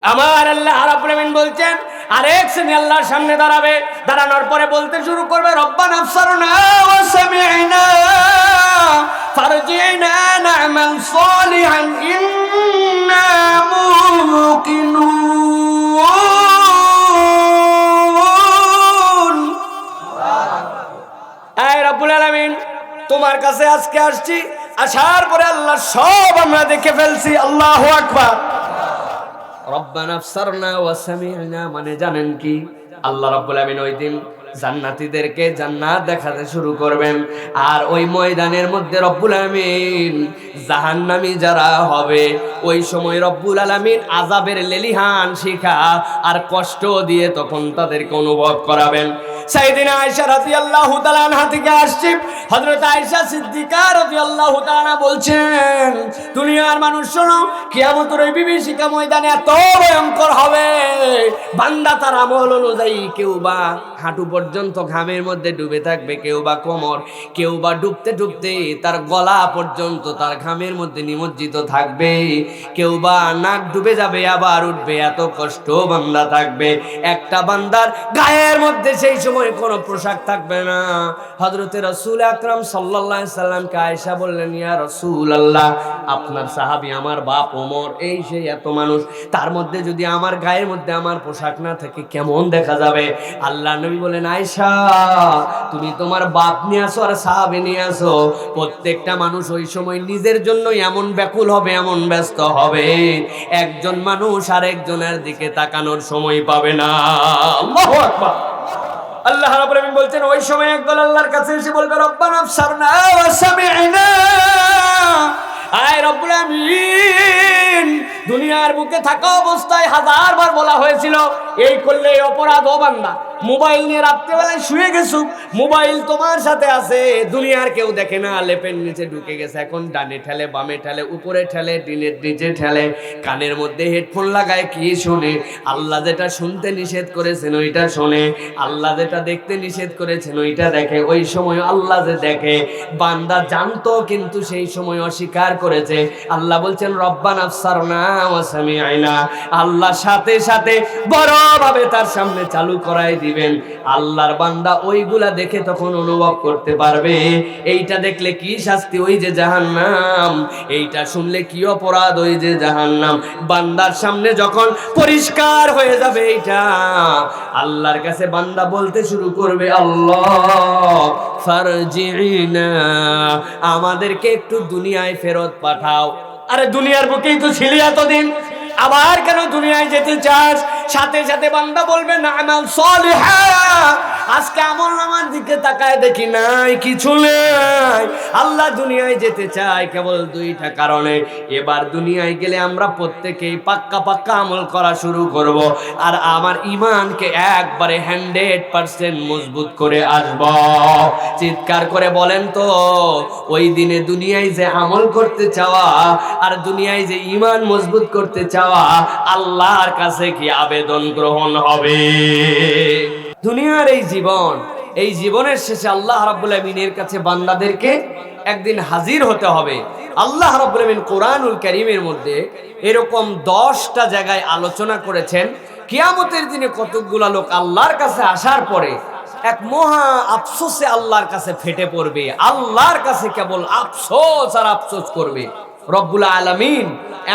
আমার আল্লাহ রাব্বুল আলামিন বলছেন আরেক শ্রেণী আল্লাহর সামনে দাঁড়াবে, দাঁড়ানোর পরে বলতে শুরু করবে রব্বানা আবসারনা ওয়া সামি'না ফারজি'না না'মাল সালিহান ইন্না মুকিনুন। আয় রাব্বুল আলামিন, তোমার কাছে আজকে আসছি, আসার পরে আল্লাহ সব আমরা দেখে ফেলছি। আল্লাহু আকবার। রব্বানা আবসারনা ওয়া সামি'না মানে জানেন কি? আল্লাহ রাব্বুল আলামিন ওই দিন জান্নাতীদেরকে জান্নাত দেখাতে শুরু করবেন, আর ওই ময়দানের মধ্যে রব্বুল আলামিন জাহান্নামী যারা হবে ওই সময় রব্বুল আলামিন আযাবের লেলিহান শিখা আর কষ্ট দিয়ে তখন তাদেরকে অনুভব করাবেন। সাইয়েদিনা আয়েশা রাদিয়াল্লাহু তাআলা আনহা থেকে আসছে, হযরত আয়েশা সিদ্দিকা রাদিয়াল্লাহু তাআলা বলছেন, দুনিয়ার মানুষ শোনো, কিয়ামতের ওই বিভীষিকা ময়দানে এত ভয়ঙ্কর হবে, বান্দা তার আমল অনুযায়ী কেউ বা হাঁটু পর্যন্ত ঘামের মধ্যে ডুবে থাকবে, কেউ বা কোমর, কেউ বা ডুবতে ডুবতে তার গলা পর্যন্ত তার ঘামের মধ্যে নিমজ্জিত থাকবে, কেউ বা নাক ডুবে যাবে আবার উঠবে, এত কষ্ট বান্দা থাকবে। একটা বান্দার গায়ের মধ্যে সেই সময় কোনো পোশাক থাকবে না। হযরতে রাসূল আকরাম সাল্লাল্লাহু আলাইহি সাল্লামকে আয়েশা বললেন, ইয়া রাসূলুল্লাহ, আপনার সাহাবী আমার বাপ ওমর, এই সেই এত মানুষ, তার মধ্যে যদি আমার গায়ের মধ্যে আমার পোশাক না থাকে কেমন দেখা যাবে? আল্লাহ নবী বলেন, আয়েশা তুমি তোমার বাপ নিয়ে আসো আর সাহাবী নিয়ে আসো, প্রত্যেকটা মানুষ ওই সময় নিজের জন্য এমন ব্যাকুল হবে, এমন ব্যস্ত হবে, একজন মানুষ আরেকজনের দিকে তাকানোর সময় পাবে না। আল্লাহু আকবার। আল্লাহ রাব্বুল আলামিন বলছেন ওই সময় একদল আল্লাহর কাছে এসে বলবে রব্বানা আবসারনা ওয়া সামি'না। আয় রব্বুল আলামিন, দুনিয়ার বুকে থাকা অবস্থায় হাজারবার বলা হয়েছিল এই করলে এই অপরাধ। ও বান্দা, মোবাইল নিয়ে রাত্রেবেলায় শুয়ে গেছো, মোবাইল তোমার সাথে আছে, দুনিয়ার কেউ দেখে না, লেপের নিচে ঢুকে গেছে, এখন ডানে ঠেলে বামে ঠেলে উপরে ঠেলে ডিনের নিচে ঠেলে, কানের মধ্যে হেডফোন লাগায় কি শোনে? আল্লাহ যেটা শুনতে নিষেধ করেছেন ওইটা শোনে, আল্লাহ যেটা দেখতে নিষেধ করেছেন ওইটা দেখে। ওই সময় আল্লাহ যে দেখে, বান্দা জানতো কিন্তু সেই সময় অস্বীকার করেছে। আল্লাহ বলছেন রব্বানা আবসারনা ওয়া সামি'না, আল্লাহ সাথে সাথে বড়ভাবে তার সামনে চালু করাই দিবেন। আল্লাহর বান্দা ওইগুলা দেখে তখন অনুভব করতে পারবে এইটা দেখলে কি শাস্তি, ওই যে জাহান্নাম, এইটা শুনলে কি অপরাধ, ওই যে জাহান্নাম। বান্দার সামনে যখন পরিষ্কার হয়ে যাবে এইটা, আল্লাহর কাছে বান্দা বলতে শুরু করবে, আল্লাহ ফারজি'না, আমাদেরকে একটু দুনিয়ায় ফেরত পাঠাও। আরে দুনিয়ার বুকেই তো ছিলি এতদিন, আবার কেন দুনিয়ায় যেতে চাস? সাথে সাথে বান্দা বলবে না আমাল সালিহা, আজকে আমল নামার দিকে তাকায় দেখি নাই, কিছু নাই। আল্লাহ দুনিয়ায় যেতে চায় কেবল দুইটা কারণে, এবার দুনিয়ায় গেলে আমরা প্রত্যেকেই পাক্কা পাক্কা আমল করা শুরু করব, আর আমার ঈমানকে একবারে 100% মজবুত করে আসব। চিৎকার করে বলেন তো, ওই দিনে দুনিয়ায় যে আমল করতে চাওয়া আর দুনিয়ায় যে ঈমান মজবুত করতে চাওয়া, আল্লাহর কাছে কি আবেদন গ্রহণ হবে? দুনিয়ার এই জীবন, এই জীবনের শেষে আল্লাহ রাব্বুল আমিনের কাছে বান্দাদেরকে একদিন হাজির হতে হবে। আল্লাহ রাব্বুল আমিন কোরআনুল কারীমের মধ্যে এরকম 10টা জায়গায় আলোচনা করেছেন কিয়ামতের দিনে কতগুলা লোক আল্লাহর কাছে আসার পরে এক মহা আফসোসে আল্লাহর কাছে ফেটে পড়বে, আল্লাহর কাছে কেবল আফসোস আর আফসোস করবে। রব্বুল আলামিন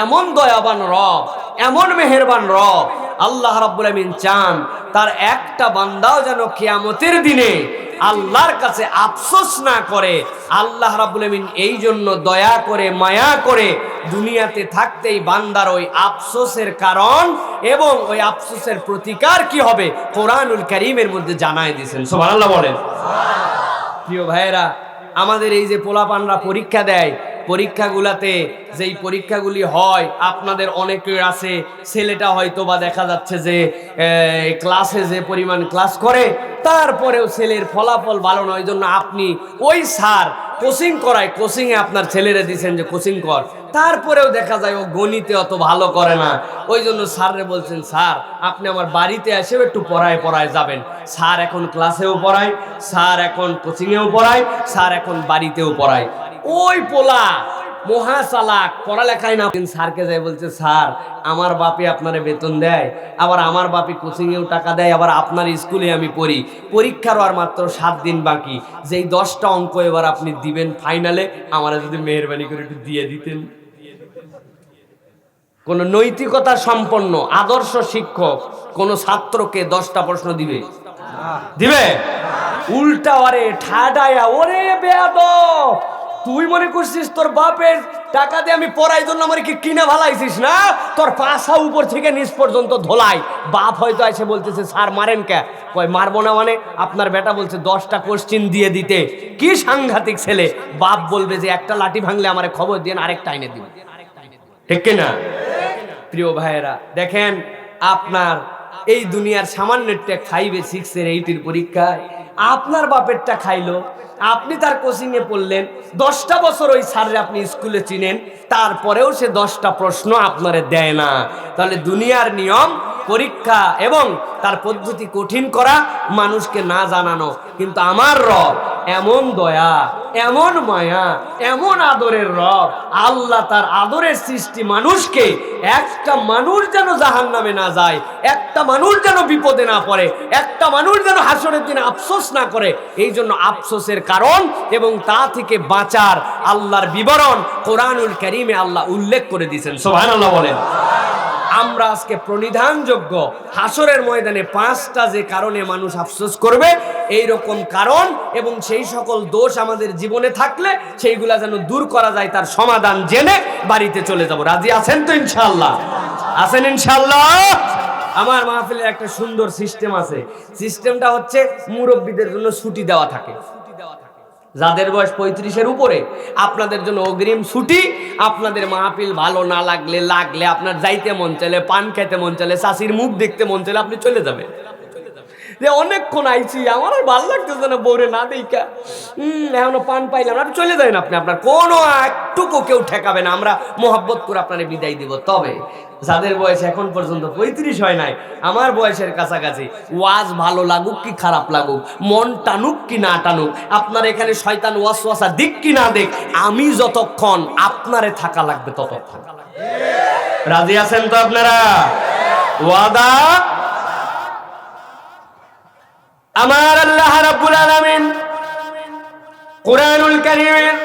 এমন দয়াবান রব, এমন মেহেরবান রব, আল্লাহ রাব্বুল আমিন চান তার একটা বান্দাও যেন কিয়ামতের দিনে আল্লাহর কাছে আফসোস না করে। আল্লাহ রাব্বুল আমিন এই জন্য দয়া করে মায়া করে দুনিয়াতে থাকতেই বান্দার ওই আফসোসের কারণ এবং ওই আফসোসের প্রতিকার কি হবে কোরআনুল কারীমের মধ্যে জানায় দিয়েছেন। সুবহানাল্লাহ বলেন। প্রিয় ভাইয়েরা, আমাদের এই যে পোলাপানরা পরীক্ষা দেয়, পরীক্ষাগুলাতে যেই পরীক্ষাগুলি হয়, আপনাদের অনেকের আছে ছেলেটা হয়তো বা দেখা যাচ্ছে যে ক্লাসে যে পরিমাণ ক্লাস করে তারপরেও ছেলের ফলাফল ভালো নয়, ওই জন্য আপনি ওই স্যার কোচিং করায়, কোচিংয়ে আপনার ছেলেরে দিয়েছেন যে কোচিং কর, তারপরেও দেখা যায় ও গণিতে অত ভালো করে না, ওই জন্য স্যাররে বলছেন স্যার আপনি আমার বাড়িতে এসেও একটু পড়ায় যাবেন। স্যার এখন ক্লাসেও পড়ায়, স্যার এখন কোচিংয়েও পড়ায়, স্যার এখন বাড়িতেও পড়ায়। ওই পোলা মহা চালাক, পড়ালেখায় না। স্যারকে যাই বলছে, স্যার আমার বাপে আপনারে বেতন দেয়, আবার আমার বাপে কোচিংয়েও টাকা দেয়, আবার আপনার স্কুলে আমি পড়ি, পরীক্ষার আর মাত্র 7 দিন বাকি, যেই 10টা অঙ্ক এবার আপনি দিবেন ফাইনালে, আমারে যদি মেহেরবানি করে একটু দিয়ে দিতেন। কোন নৈতিকতা সম্পন্ন আদর্শ শিক্ষক কোন ছাত্রকে 10টা প্রশ্ন দিবে? দিবে? উল্টা ওরে ঠাডায়া, ওরে বেয়াদব, তুই মনে করছিস তোর বাপের টাকা দিয়ে আমি পড়াই জন্য আমার কি কিনে ভালাইছিস না? তোর পাশা উপর থেকে নিচ পর্যন্ত ধোলাই। বাপ হয়তো এসে বলতেছে, স্যার মারেন কে? কয় মারবো না মানে, আপনার বেটা বলছে 10টা কোশ্চিন দিয়ে দিতে। কি সাংঘাতিক ছেলে! বাপ বলবে যে একটা লাঠি ভাঙলে আমারে খবর দিয়ে আরেকটা এনে দিবে, ঠিক কিনা? প্রিয় ভাইয়েরা, দেখেন আপনার এই দুনিয়ার সামান্য 5, 6, 8 পরীক্ষায় আপনার বাপেরটা খাইলো, আপনি তার কোচিং এ পড়লেন, 10টা বছর ওই স্যারের আপনি স্কুলে চিনেন, তারপরেও সে 10টা প্রশ্ন আপনারে দেয় না। তাহলে দুনিয়ার নিয়ম পরীক্ষা এবং তার পদ্ধতি কঠিন করা, মানুষকে না জানানো। কিন্তু আমার রব এমন দয়া, এমন মায়া, এমন আদরের রব, আল্লাহ তার আদরের সৃষ্টি মানুষকে, একটা মানুষ যেন জাহান্নামে না যায়, একটা মানুষ যেন বিপদে না পড়ে, একটা মানুষ যেন হাসরের দিনে আফসোস না করে, এই জন্য আফসোসের কারণ এবং তা থেকে বাঁচার আল্লাহর বিবরণ কোরআনুল কারীমে আল্লাহ উল্লেখ করে দিয়েছেন। সুবহানাল্লাহ বলেন। আমরা আজকে প্রণিধানযোগ্য হাসরের ময়দানে 5টা যে কারণে মানুষ আফসোস করবে, এই রকম কারণ এবং সেই সকল দোষ আমাদের জীবনে থাকলে সেইগুলা যেন দূর করা যায়, তার সমাধান জেনে বাড়িতে চলে যাব। রাজি আছেন তো ইনশাআল্লাহ? আছেন ইনশাআল্লাহ? আমার মাহফিলের একটা সুন্দর সিস্টেম আছে। সিস্টেমটা হচ্ছে মুরব্বীদের জন্য ছুটি দেওয়া থাকে। যাদের বয়স 35-এর উপরে আপনাদের জন্য অগ্রিম ছুটি। আপনাদের মাহফিল ভালো না লাগলে আপনার যাইতে মন চাইলে, পান খেতে মন চাইলে, চাষির মুখ দেখতে মন চাইলে আপনি চলে যাবেন। যে অনেকক্ষণ আইছি, আমার আর ভালো লাগতেছে না বউরে না দেখা, এখনো পান পাইলাম না, চলে যাবেন আপনি, আপনার কোনো একটুকু কেউ ঠেকাবে না। আমরা মোহাব্বত করে আপনারে বিদায় দিব। তবে যাদের বয়স এখন পর্যন্ত 35 হয় নাই, আমার বয়সের কাছাকাছি, ওয়াজ ভালো লাগুক কি খারাপ লাগুক, মন টানুক কি না টানুক, আপনার এখানে শয়তান ওয়াসওয়াসা দিক কি না দিক, আমি যতক্ষণ আপনারে থাকা লাগবে ততক্ষণ। রাজি আছেন তো আপনারা? ওয়াদা? আমার আল্লাহ রাব্বুল আলামিন কুরআনুল কারীমের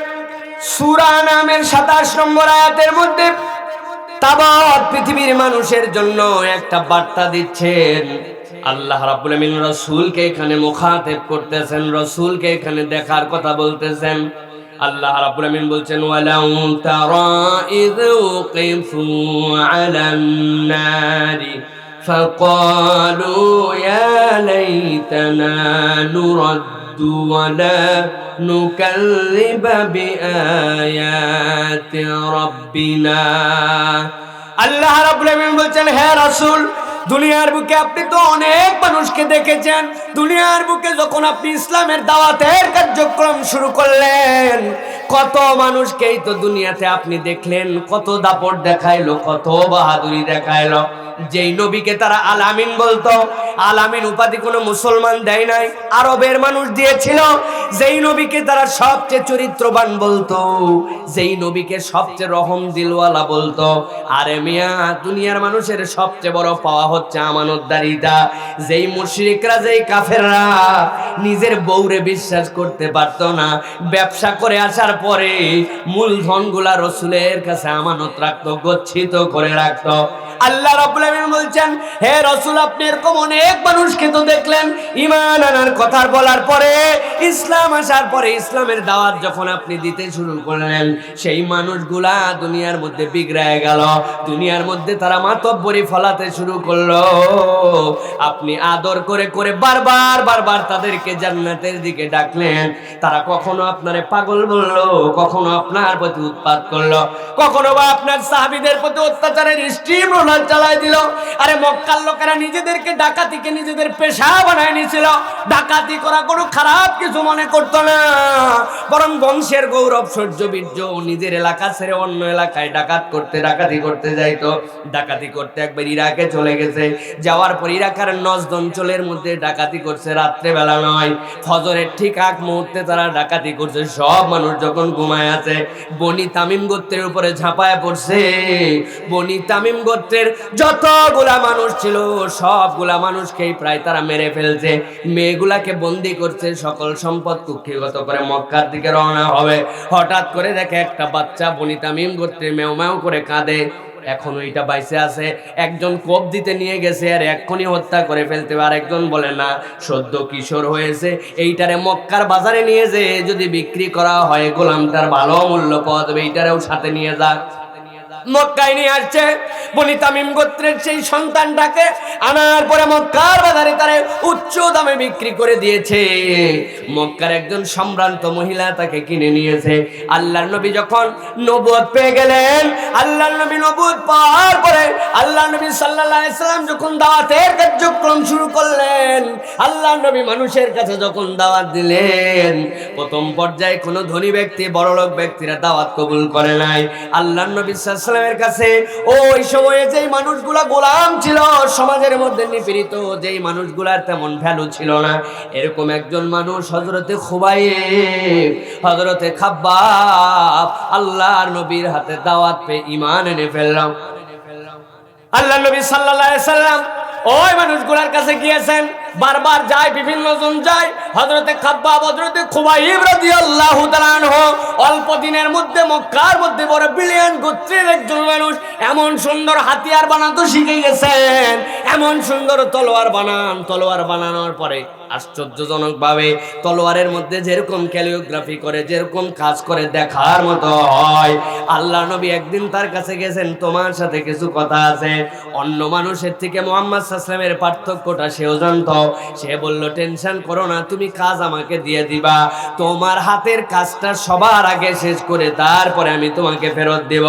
সূরা নামের 27 নম্বর আয়াতের মধ্যে তাবাত পৃথিবীর মানুষের জন্য একটা বার্তা দিচ্ছেন। আল্লাহ রাব্বুল আলামিন রাসূলকে এখানে মুখাতাব করতেছেন, রাসূলকে এখানে দেখার কথা বলতেছেন। আল্লাহ রাব্বুল আলামিন বলছেন, ওয়ালাউ তারা ইয উকিফু আলান নারি فقالوا يا ليتنا نرد ولا نكذب بآيات ربنا। আল্লাহ রাব্বুল আলামিন বলছেন, হে রাসূল, দুনিয়ার বুকে আপনি তো অনেক মানুষকে দেখেছেন। দুনিয়ার বুকে যখন আপনি ইসলামের দাওয়াতের কার্যক্রম শুরু করলেন, কত মানুষকেই তো দুনিয়াতে আপনি দেখলেন, কত দাপট দেখাইলো, কত বাহাদুরি দেখাইলো। যেই নবীকে তারা আল আমিন বলতো, আল আমিন উপাধি কোনো মুসলমান দেয় নাই, আরবের মানুষ দিয়েছিল। যেই নবীকে তারা সবচেয়ে চরিত্রবান বলতো, যেই নবীকে সবচেয়ে রহম দিলওয়ালা বলতো, আরে মিয়া দুনিয়ার মানুষের সবচেয়ে বড় পাওয়া হচ্ছে আমানতদারিতা। যেই মুশরিকরা, যেই কাফেররা নিজের বউরে বিশ্বাস করতে পারতো না, ব্যবসা করে আসার পরে মূলধনগুলা রাসূলের কাছে আমানত রাখতো, গচ্ছিত করে রাখতো। আল্লাহ রাব্বুল আলামিন বলছেন, হে রাসূল, আপনি এরকম অনেক মানুষকে তো দেখলেন, ঈমান আনার কথা বলার পরে, ইসলাম আসার পরে, ইসলামের দাওয়াত যখন আপনি দিতে শুরু করলেন, সেই মানুষগুলা দুনিয়ার মধ্যে বিগড়ায় গেল, দুনিয়ার মধ্যে তারা মাতব্বরি ফলাতে শুরু করলো। আপনি আদর করে করে বারবার তাদেরকে জান্নাতের দিকে ডাকলেন। তারা কখনো আপনারে পাগল বললো, কখনো আপনার প্রতি উৎপাত করলো, কখনো বা আপনার সাহাবীদের প্রতি অত্যাচারের স্টিম লুটপাট চালাই দিল। আরে মক্কার লোকেরা নিজেদেরকে ডাকাতিকে নিজেদের পেশা বানায় নিয়েছিল। ডাকাতি করা কোনো খারাপ কিছু মনে করতো না, বরং বংশের গৌরব সহ্য বীর্য। নিজের এলাকা ছেড়ে অন্য এলাকায় ডাকাতি করতে যাইতো। ডাকাতি করতে একবার ইরাকে চলে গেছে, যাওয়ার পর ইরাকের নজদ অঞ্চলের মধ্যে ডাকাতি করছে। রাত্রেবেলা নয়, ফজরের ঠিক আগ মুহূর্তে তারা ডাকাতি করছে। সব মানুষ যখন ঘুমায় আছে, বনি তামিম গোত্রের উপরে ঝাঁপায় পড়ছে। বনি তামিম গোত্রের যতগুলা মানুষ ছিল সবগুলা মানুষকেই প্রায় তারা মেরে ফেলছে। মেয়েগুলাকে বন্দি করছে, সকল সম্পদ কুক্ষিগত করে মক্কার দিকে রওনা হবে। হঠাৎ করে দেখে একটা বাচ্চা বনি তামিম গোত্রে মেও মেও করে কাঁদে। এখন ওইটা বাইসে আছে, একজন কোপ দিতে নিয়ে গেছে আর এক্ষুনি হত্যা করে ফেলতে। আর একজন বলে না, সদ্য কিশোর হয়েছে, এইটারে মক্কার বাজারে নিয়ে যে যদি বিক্রি করা হয় গোলামটার ভালো মূল্য পাওয়া যাবে, এইটারেও সাথে নিয়ে যা। মক্কায় নিয়ে আসছে বনি তামিম গোত্রের সেই সন্তানটাকে, আনার পরে মক্কার বাজারে তারে উচ্চ দামে বিক্রি করে দিয়েছে। মক্কার একজন সম্ভ্রান্ত মহিলা তাকে কিনে নিয়েছে। আল্লাহর নবী যখন নবুয়ত পেয়ে গেলেন, আল্লাহর নবী নবুয়ত পাওয়ার পরে আল্লাহর নবী সাল্লাল্লাহু আলাইহি সাল্লাম যখন দাওয়াতের কার্যক্রম শুরু করলেন, আল্লাহর নবী মানুষের কাছে যখন দাওয়াত দিলেন, প্রথম পর্যায়ে কোনো ধনী ব্যক্তি বড়লোক ব্যক্তিরা দাওয়াত কবুল করে নাই। আল্লাহর নবী সাল্লামের কাছে ওই সময়ে যেই মানুষগুলা গোলাম ছিল, সমাজের মধ্যে নিপীড়িত, যেই মানুষগুলার তেমন ভ্যালু ছিল না, এরকম একজন মানুষ হযরতে খুবাইব, হযরতে খাব্বাব আল্লাহর নবীর হাতে দাওয়াত পেয়ে ঈমান এনে ফেললাম। আল্লাহর নবী সাল্লাল্লাহু আলাইহি সাল্লাম ওই মানুষগুলার কাছে গিয়েছেন, বারবার যায়, বিভিন্ন জন যায়। হযরতে খাব্বাব, হযরতে খুবাইব রাদিয়াল্লাহু তাআলা আনহু অল্প দিনের মধ্যে মক্কার মধ্যে বড় ব্রিলিয়ান্ট গোত্রের একজন মানুষ। এমন সুন্দর হাতিয়ার বানাতে শিখে গেছেন, এমন সুন্দর তলোয়ার বানান। তলোয়ার বানানোর পরে আশ্চর্যজনক ভাবে তলোয়ারের মধ্যে যেরকম ক্যালিওগ্রাফি করে, যেরকম কাজ করে, দেখার মতো হয়। আল্লাহ নবী একদিন তার কাছে গেছেন, তোমার সাথে কিছু কথা আছে। অন্য মানুষের থেকে মুহাম্মদ সাল্লাল্লাহু আলাইহি ওয়াসাল্লামের পার্থক্যটা সেও জানতো। সে বলল, টেনশন করো না, তুমি কাজ আমাকে দিয়ে দিবা, তোমার হাতের কাজটা সবার আগে শেষ করে তারপরে আমি তোমাকে ফেরত দেব।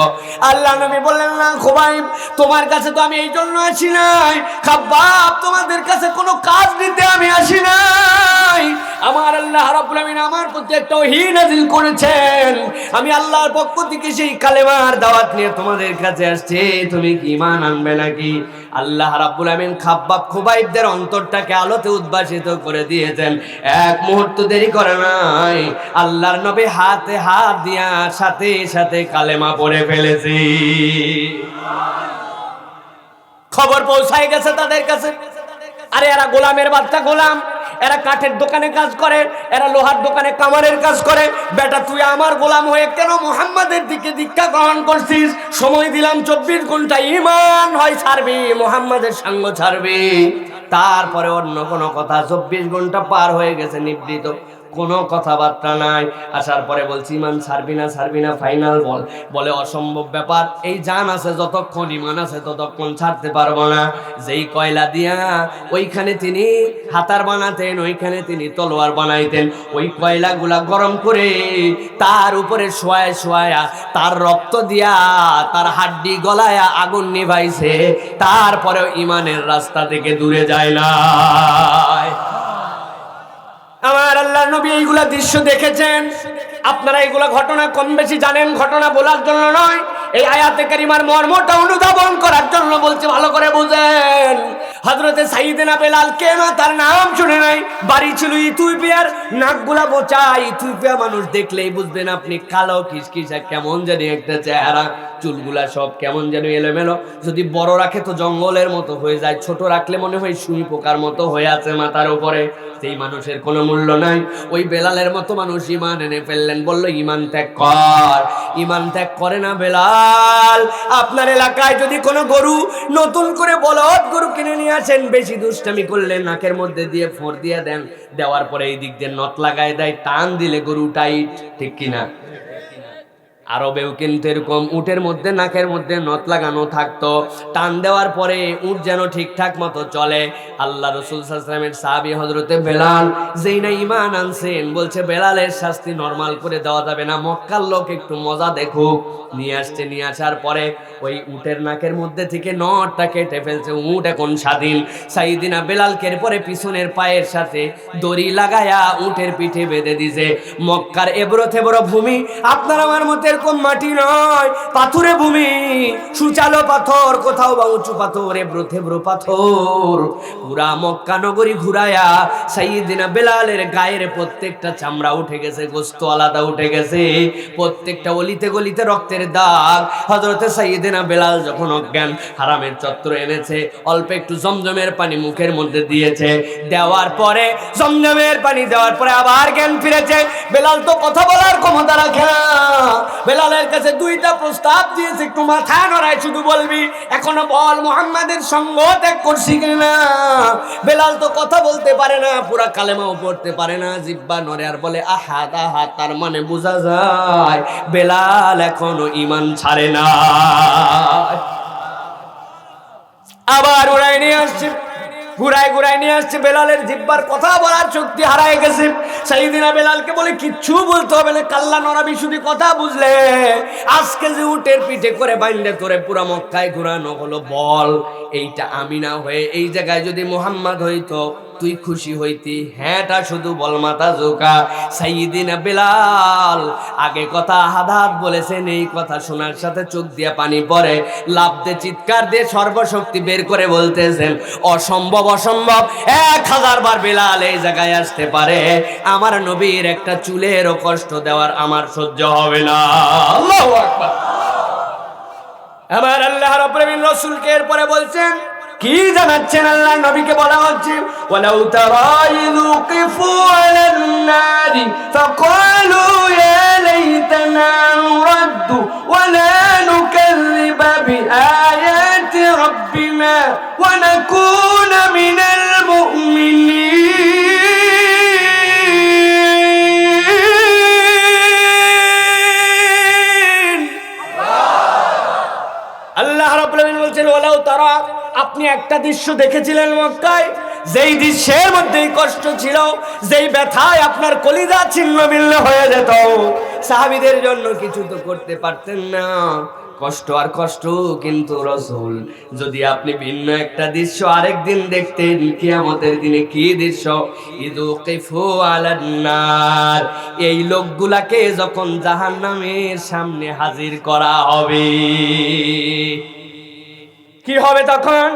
আল্লাহ নবী বললেন, না খুবাইব, তোমার কাছে তো আমি এই জন্য আসি নাই। খাব্বাব, তোমাদের কাছে কোনো কাজ দিতে আমি আসি নাই। আমার আল্লাহ রাব্বুল আমিন আমার প্রতি একটা ওহী নাযিল করেছেন, আমি আল্লাহর পক্ষ থেকে সেই কালেমার দাওয়াত নিয়ে তোমাদের কাছে আসছি, তুমি কি ঈমান আনবে নাকি? আল্লাহ রাব্বুল আমিন খাব্বাব খুবাইবদের অন্তরটাকে আলোতে উদ্ভাসিত করে দিয়েছেন। এক মুহূর্ত দেরি করে নাই, আল্লাহর নবী হাতে হাত দিয়া সাথে সাথে কালেমা পড়ে ফেলেছি। খবর পৌঁছায় গেছে তাদের কাছে। আরে এরা গোলামের বাচ্চা গোলাম, এরা কাঠের দোকানে কাজ করে, এরা লোহার দোকানে কামারের কাজ করে। বেটা তুই আমার গোলাম হয়ে কেন মুহাম্মাদের দিকে দীক্ষা গ্রহণ করছিস? সময় দিলাম 24 ঘন্টা, ঈমান হয় ছাড়বি, মুহাম্মাদের সঙ্গ ছাড়বি, তারপরে অন্য কোনো কথা। 24 ঘন্টা পার হয়ে গেছে, নিবৃত, কোনো কথাবার্তা নাই। আসার পরে বলছি, ঈমান ছাড়বি না ফাইনাল বল। বলে অসম্ভব ব্যাপার, এই জান আছে যতক্ষণ, ঈমান আছে ততক্ষণ ছাড়তে পারবো না। যেই কয়লা দিয়া ওইখানে তিনি হাতার বানাতেন, ওইখানে তিনি তলোয়ার বানাইতেন, ওই কয়লাগুলা গরম করে তার উপরে শোয়ায় শোয়ায়া তার রক্ত দিয়া তার হাড্ডি গলায়া আগুন নিভাইছে, তারপরেও ঈমানের রাস্তা থেকে দূরে যায় না। আমার আল্লাহ নবী এইগুলা দৃশ্য দেখেছেন। আপনারা এইগুলা ঘটনা কম বেশি জানেন, ঘটনা বলার জন্য নয়, এই আয়াতে কারিমার মর্মটা অনুধাবন করার জন্য বলছে, ভালো করে বুঝেন। হযরতে সাইয়েদনা বেলাল, কেন তার নাম শুনে নাই? বাড়ি ছিল ইথিওপিয়ার, নাকগুলা বোচা। ইথিওপিয়া মানুষ দেখলেই বুঝবেন আপনি, কালো কিসকিসা, কেমন জানি একটা চেহারা, চুলগুলা সব কেমন যেন এলোমেলো। যদি বড় রাখে তো জঙ্গলের মতো হয়ে যায়, ছোট রাখলে মনে হয় সুই পোকার মতো হয়ে আছে মাথার উপরে। সেই মানুষের কোনো মূল্য নাই। ওই বেলালের মতো মানুষ ঈমান এনে ফেললেন, বলল ঈমান ত্যাগ কর। ঈমান ত্যাগ করে না বেলাল। আপনার এলাকায় যদি কোনো গরু, নতুন করে বলদ গরু কিনে নিয়ে আসেন, বেশি দুষ্টামি করলে নাকের মধ্যে দিয়ে ফোঁড় দিয়ে দেন, দেওয়ার পরে এই দিক দিয়ে নট লাগায় দেয়, টান দিলে গরু টাইট, ঠিক কিনা? আরবেও কিন্তু এরকম উটের মধ্যে নাকের মধ্যে নথ লাগানো থাকতো, টান দেওয়ার পরে উট যেন ঠিকঠাক মতো চলে। আল্লাহ রাসূল সাল্লাল্লাহু আলাইহি ওয়াসাল্লামের সাহাবী হযরতে বেলাল যেই না ঈমান আনছেন, বলছে বেলালের শাস্তি নরমাল করে দেওয়া যাবে না, মক্কার লোক একটু মজা দেখুক। নিয়ে আসছে, নিয়ে আসার পরে ওই উটের নাকের মধ্যে থেকে নটটা কেটে ফেলছে, উট এখন স্বাধীন। সাইয়েদিনা বেলালকে পরে পিছনের পায়ের সাথে দড়ি লাগায়া উটের পিঠে বেঁধে দিছে। মক্কার এবড়ো থেবড়ো ভূমি, আপনার আমার মতো এরকম মাটি নয়, পাথুরে ভূমি, সুচালো পাথর, কোথাও বা উঁচু পাথর, এবড়ো থেবড়ো পাথর। পুরা মক্কা নগরী ঘুরায়া সাইয়েদিনা বেলালের গায়ের প্রত্যেকটা চামড়া উঠে গেছে, গোস্ত আলাদা উঠে গেছে, প্রত্যেকটা অলিতে গলিতে রক্তের দাগ। হযরতে সাইয়েদিনা বেলাল যখন অজ্ঞান, হারামের চত্বর এনেছে, অল্প একটু জমজমের পানি মুখের মধ্যে দিয়েছে, দেওয়ার পরে জমজমের পানি দেওয়ার পরে আবার জ্ঞান ফিরেছে। বেলাল তো কথা বলার ক্ষমতা রাখে না। বেলালের কাছে দুইটা প্রস্তাব দিয়েছে, একটু মাথা নড়ায়, শুধু বলবি এখনো বল মুহাম্মাদের সঙ্গ ত্যাগ করছি কিনা। বেলাল তো কথা বলতে পারে না, পুরা কালেমাও পড়তে পারে না, জিহ্বা নড়ে আর বলে আহাদ আহাদ, তার মানে বোঝা যায় বেলাল এখনো ঈমান ছাড়ে না। আবার উড়াই নিয়ে আসছে, ঘুরায় নিয়ে আসছে, বেলালের জিহ্বার কথা বলার শক্তি হারায় গেছে। সাইয়েদিনা বেলালকে বলে কিচ্ছু বলতে হবে না, কাল্লা নড়াবি, শুধু কথা বুঝলে। আজকে যে উটের পিঠে করে বাইন্দে তোরে পুরা মক্কায় ঘুরানো হলো, বল এইটা আমি না হয়ে এই জায়গায় যদি মুহাম্মদ হইতো তুই খুশি হইতি? হ্যাঁটা শুধু বল, মাথা ঝোঁকা। সাইয়েদিনা বেলাল আগে কথা হাদাত বলেছেন, এই কথা শোনার সাথে চোখ দিয়ে পানি পড়ে, লাফ দিয়ে চিৎকার দিয়ে সর্বশক্তি বের করে বলতেছেন অসম্ভব অসম্ভব, 1000 বার বেলাল এই জায়গায় আসতে পারে, আমার নবীর একটা চুলেরও কষ্ট দেওয়ার আমার সহ্য হবে না। আল্লাহু আকবার। আমার আল্লাহ রাব্বুল আলামিন রাসূলকে এরপরে বলছেন, কি জানাচ্ছেন আল্লাহ নবীকে? বলা হচ্ছে ওয়ালাউ তারা ইযুকিফু আলান নারি ফাকালু ইয়া লাইতানা নুরাদ্দু ওয়া লা নুকাযযিবা বিআয়াতি রাব্বিনা ওয়া নাকুনা মিনাল মুমিনিন। আল্লাহ রাব্বুল আলামিন বলছেন ওয়ালাউ তারা, আপনি একটা দৃশ্য দেখেছিলেন মক্কায়, যেই দৃশ্যের মধ্যেই কষ্ট ছিল, যেই ব্যথায় আপনার কলিজা ছিন্ন ভিন্ন হয়ে যেত, সাহাবীদের জন্য কিছু তো করতে পারতেন না, কষ্ট আর কষ্ট। কিন্তু রাসূল যদি আপনি ভিন্ন একটা দৃশ্য আরেকদিন দেখতেন, কিয়ামতের দিনে কি দৃশ্য? ইযুকিফু আলান নার, এই লোকগুলাকে যখন জাহান্নামের সামনে হাজির করা হবে, কি হবে তখন?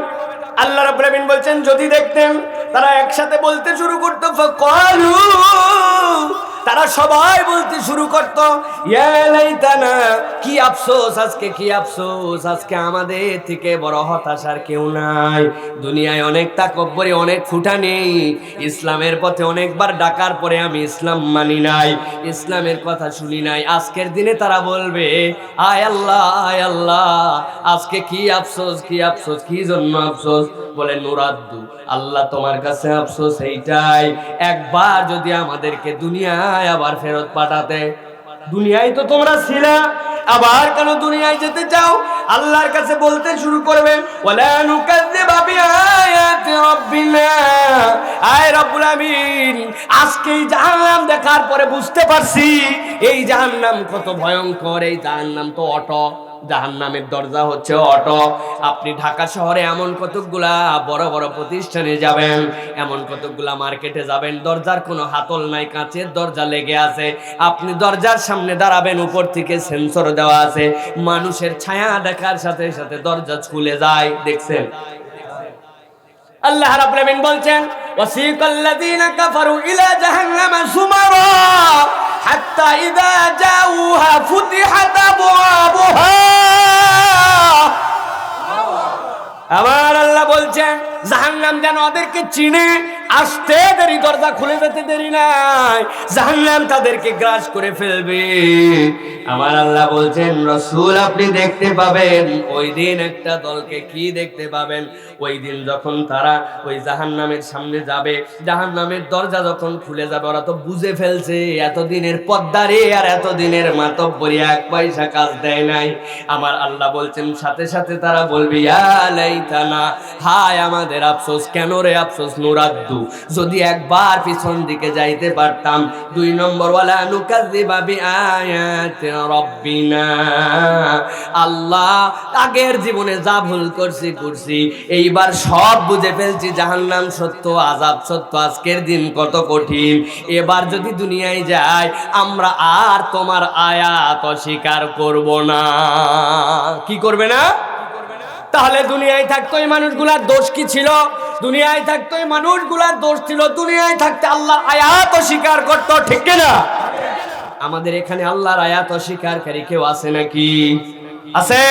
আল্লাহ রাব্বুল আলামিন বলছেন যদি দেখতেন, তারা একসাথে বলতে শুরু করতো, ফাকালু, তারা সবাই বলতে শুরু করতো ইয়া লাইতানা, কি আফসোস আজকে, কি আফসোস আজকে, আমাদের থেকে বড় হতাশার কেউ নাই। দুনিয়ায় অনেক তাকব্বরি, অনেক ফুটানি, ইসলামের পথে অনেকবার ডাকার পরে আমি ইসলাম মানি নাই, ইসলামের কথা শুনি নাই। আজকের দিনে তারা বলবে আয় আল্লাহ, আয় আল্লাহ, আজকে কি আফসোস, কি আফসোস, কি জন্য আফসোস? বলে নুরাদ্দু, আল্লাহ তোমার কাছে আফসোস এইটাই, একবার যদি আমাদেরকে দুনিয়ায় আবার ফেরত পাঠাতে। দুনিয়ায় তো তোমরা ছিলে, আবার কেন দুনিয়ায় যেতে চাও? আল্লাহর কাছে বলতে শুরু করবে ওয়ালা নুকাযযিবা বিআয়াতি রাব্বিনা, আয় রব্বুল আমিন, আজকে এই জাহান্নাম দেখার পরে বুঝতে পারছি এই জাহান্নাম কত ভয়ঙ্কর। এই জাহান্নাম তো অটো, জাহান্নামের দরজা হচ্ছে অটো। আপনি ঢাকা শহরে এমন কতগুলা বড় বড় প্রতিষ্ঠানে যাবেন, এমন কতগুলা মার্কেটে যাবেন, দরজার কোনো হাতল নাই, কাঁচের দরজা লেগে আছে, আপনি দরজার সামনে দাঁড়াবেন, উপর থেকে সেন্সর দেওয়া আছে, মানুষের ছায়া দেখার সাথে সাথে দরজা খুলে যায়। দেখছেন? আল্লাহ রাব্বুল আমিন বলছেন ওয়াসিকাল্লাযীনা কাফারু ইলা জাহান্নামা সুমারা হাত্তা ইযা জাউহা ফুতিহাত আবওয়াবুহা। আমার আল্লাহ বলছেন জাহান্নাম যেন ওদেরকে চিনে, আসতে দেরি, দরজা খুলে যেতে দেরি নাই, জাহান্নাম তাদেরকে গ্রাস করে ফেলবে। আমার আল্লাহ বলছেন, রাসূল আপনি দেখতে পাবেন ওই দিন একটা দলকে। কি দেখতে পাবেন? ওই দিন যখন তারা ওই জাহান্নামের সামনে যাবে, জাহান্নামের দরজা যখন খুলে যাবে, ওরা তো বুঝে ফেলছে এতদিনের পদ্মারে আর এতদিনের মাতব্বরি এক পয়সা কাজ দেয় নাই। আমার আল্লাহ বলছেন সাথে সাথে তারা বলবে, ইয়া লাইতানা, হায় আমাদের আফসোস। কেন রে আফসোস? নুরাদ্দু, যদি একবার পিছন দিকে যাইতে পারতাম। 2 নম্বর, ওয়ালা নুকাযযিবা বিআয়াতি রাব্বিনা, আল্লাহ আগের জীবনে যা ভুল করছি, এইবার সব বুঝে ফেলছি, জাহান্নাম সত্য, আযাব সত্য, আজকের দিন কত কঠিন। এবার যদি দুনিয়ায় যাই, আমরা আর তোমার আয়াত অস্বীকার করব না। কি করবে না? তাহলে দুনিয়ায় থাকতো এই মানুষগুলার দোষ কি ছিল? দুনিয়ায় থাকতো এই মানুষগুলার দোষ ছিল, দুনিয়ায় থাকতে আল্লাহ আয়াত অস্বীকার করতো, ঠিক কিনা? আমাদের এখানে আল্লাহর আয়াত অস্বীকারী কেউ আছে নাকি? আছে?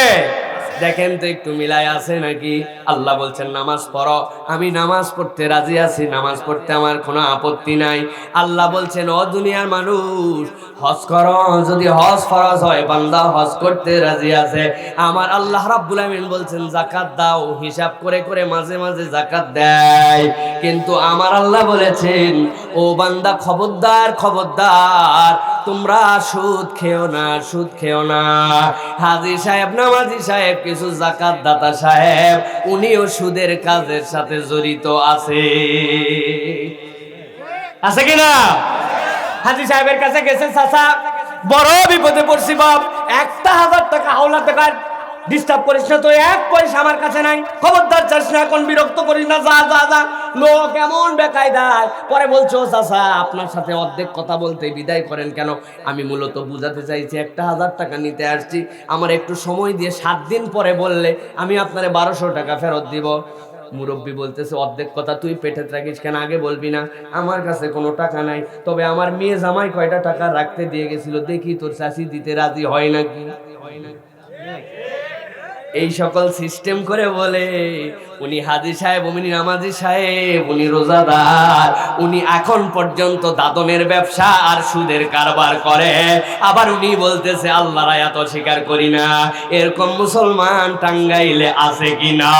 দেখেন তো একটু মিলাই, আছে নাকি? আল্লাহ বলছেন নামাজ পড়ো, আমি নামাজ পড়তে রাজি আছি, নামাজ পড়তে আমার কোনো আপত্তি নাই। আল্লাহ বলছেন, ও দুনিয়ার মানুষ, হজ করো, যদি হজ ফরজ হয়, বান্দা হজ করতে রাজি আছে। আমার আল্লাহ রাব্বুল আমিন বলছেন যাকাত দাও, হিসাব করে করে মাঝে মাঝে যাকাত দেয়। কিন্তু আমার আল্লাহ বলেছেন, ও বান্দা খবরদার খবরদার, তোমরা সুদ খেও না, সুদ খেও না। হাজী সাহেব, নামাজি সাহেব, কিছু যাকাত দাতা সাহেব, উনিও সুদের কাজের সাথে জড়িত আছে। আছে কিনা? হাজী সাহেবের কাছে গেছে, চাচা বড় বিপদে পড়ছি বাপ, 1,000 টাকা হাওলা টাকার ডিস্টার্ব করিস না তো, 1 পয়সা আমার কাছে নাই, খবরদার চাস না, এখন বিরক্ত করিস না, যা যা যা। লোক এমন বেকায়দায় পরে বলছো, চাচা আপনার সাথে অর্ধেক কথা বলতে বিদায় করেন কেন? আমি মূলত বুঝাতে চাইছি 1,000 টাকা নিতে আসছি, আমার একটু সময় দিয়ে 7 দিন পরে বললে আমি আপনারে 1200 টাকা ফেরত দিব। মুরব্বী বলতেছে, অর্ধেক কথা তুই পেটে রাখিস কেন, আগে বলবি না? আমার কাছে কোনো টাকা নাই, তবে আমার মেয়ে জামাই কয়টা টাকা রাখতে দিয়ে গেছিল, দেখি তোর চাষি দিতে রাজি হয় নাকি। এই সকল সিস্টেম করে বলে উনি হাজী সাহেব, উনি নামাজি সাহেব, উনি রোজাদার, উনি এখন পর্যন্ত দাদনের ব্যবসা আর সুদের কারবার করে, আবার উনি বলতেছে আল্লাহর আয়াত অস্বীকার করি না। এরকম মুসলমান টাঙ্গাইলে আছে কিনা?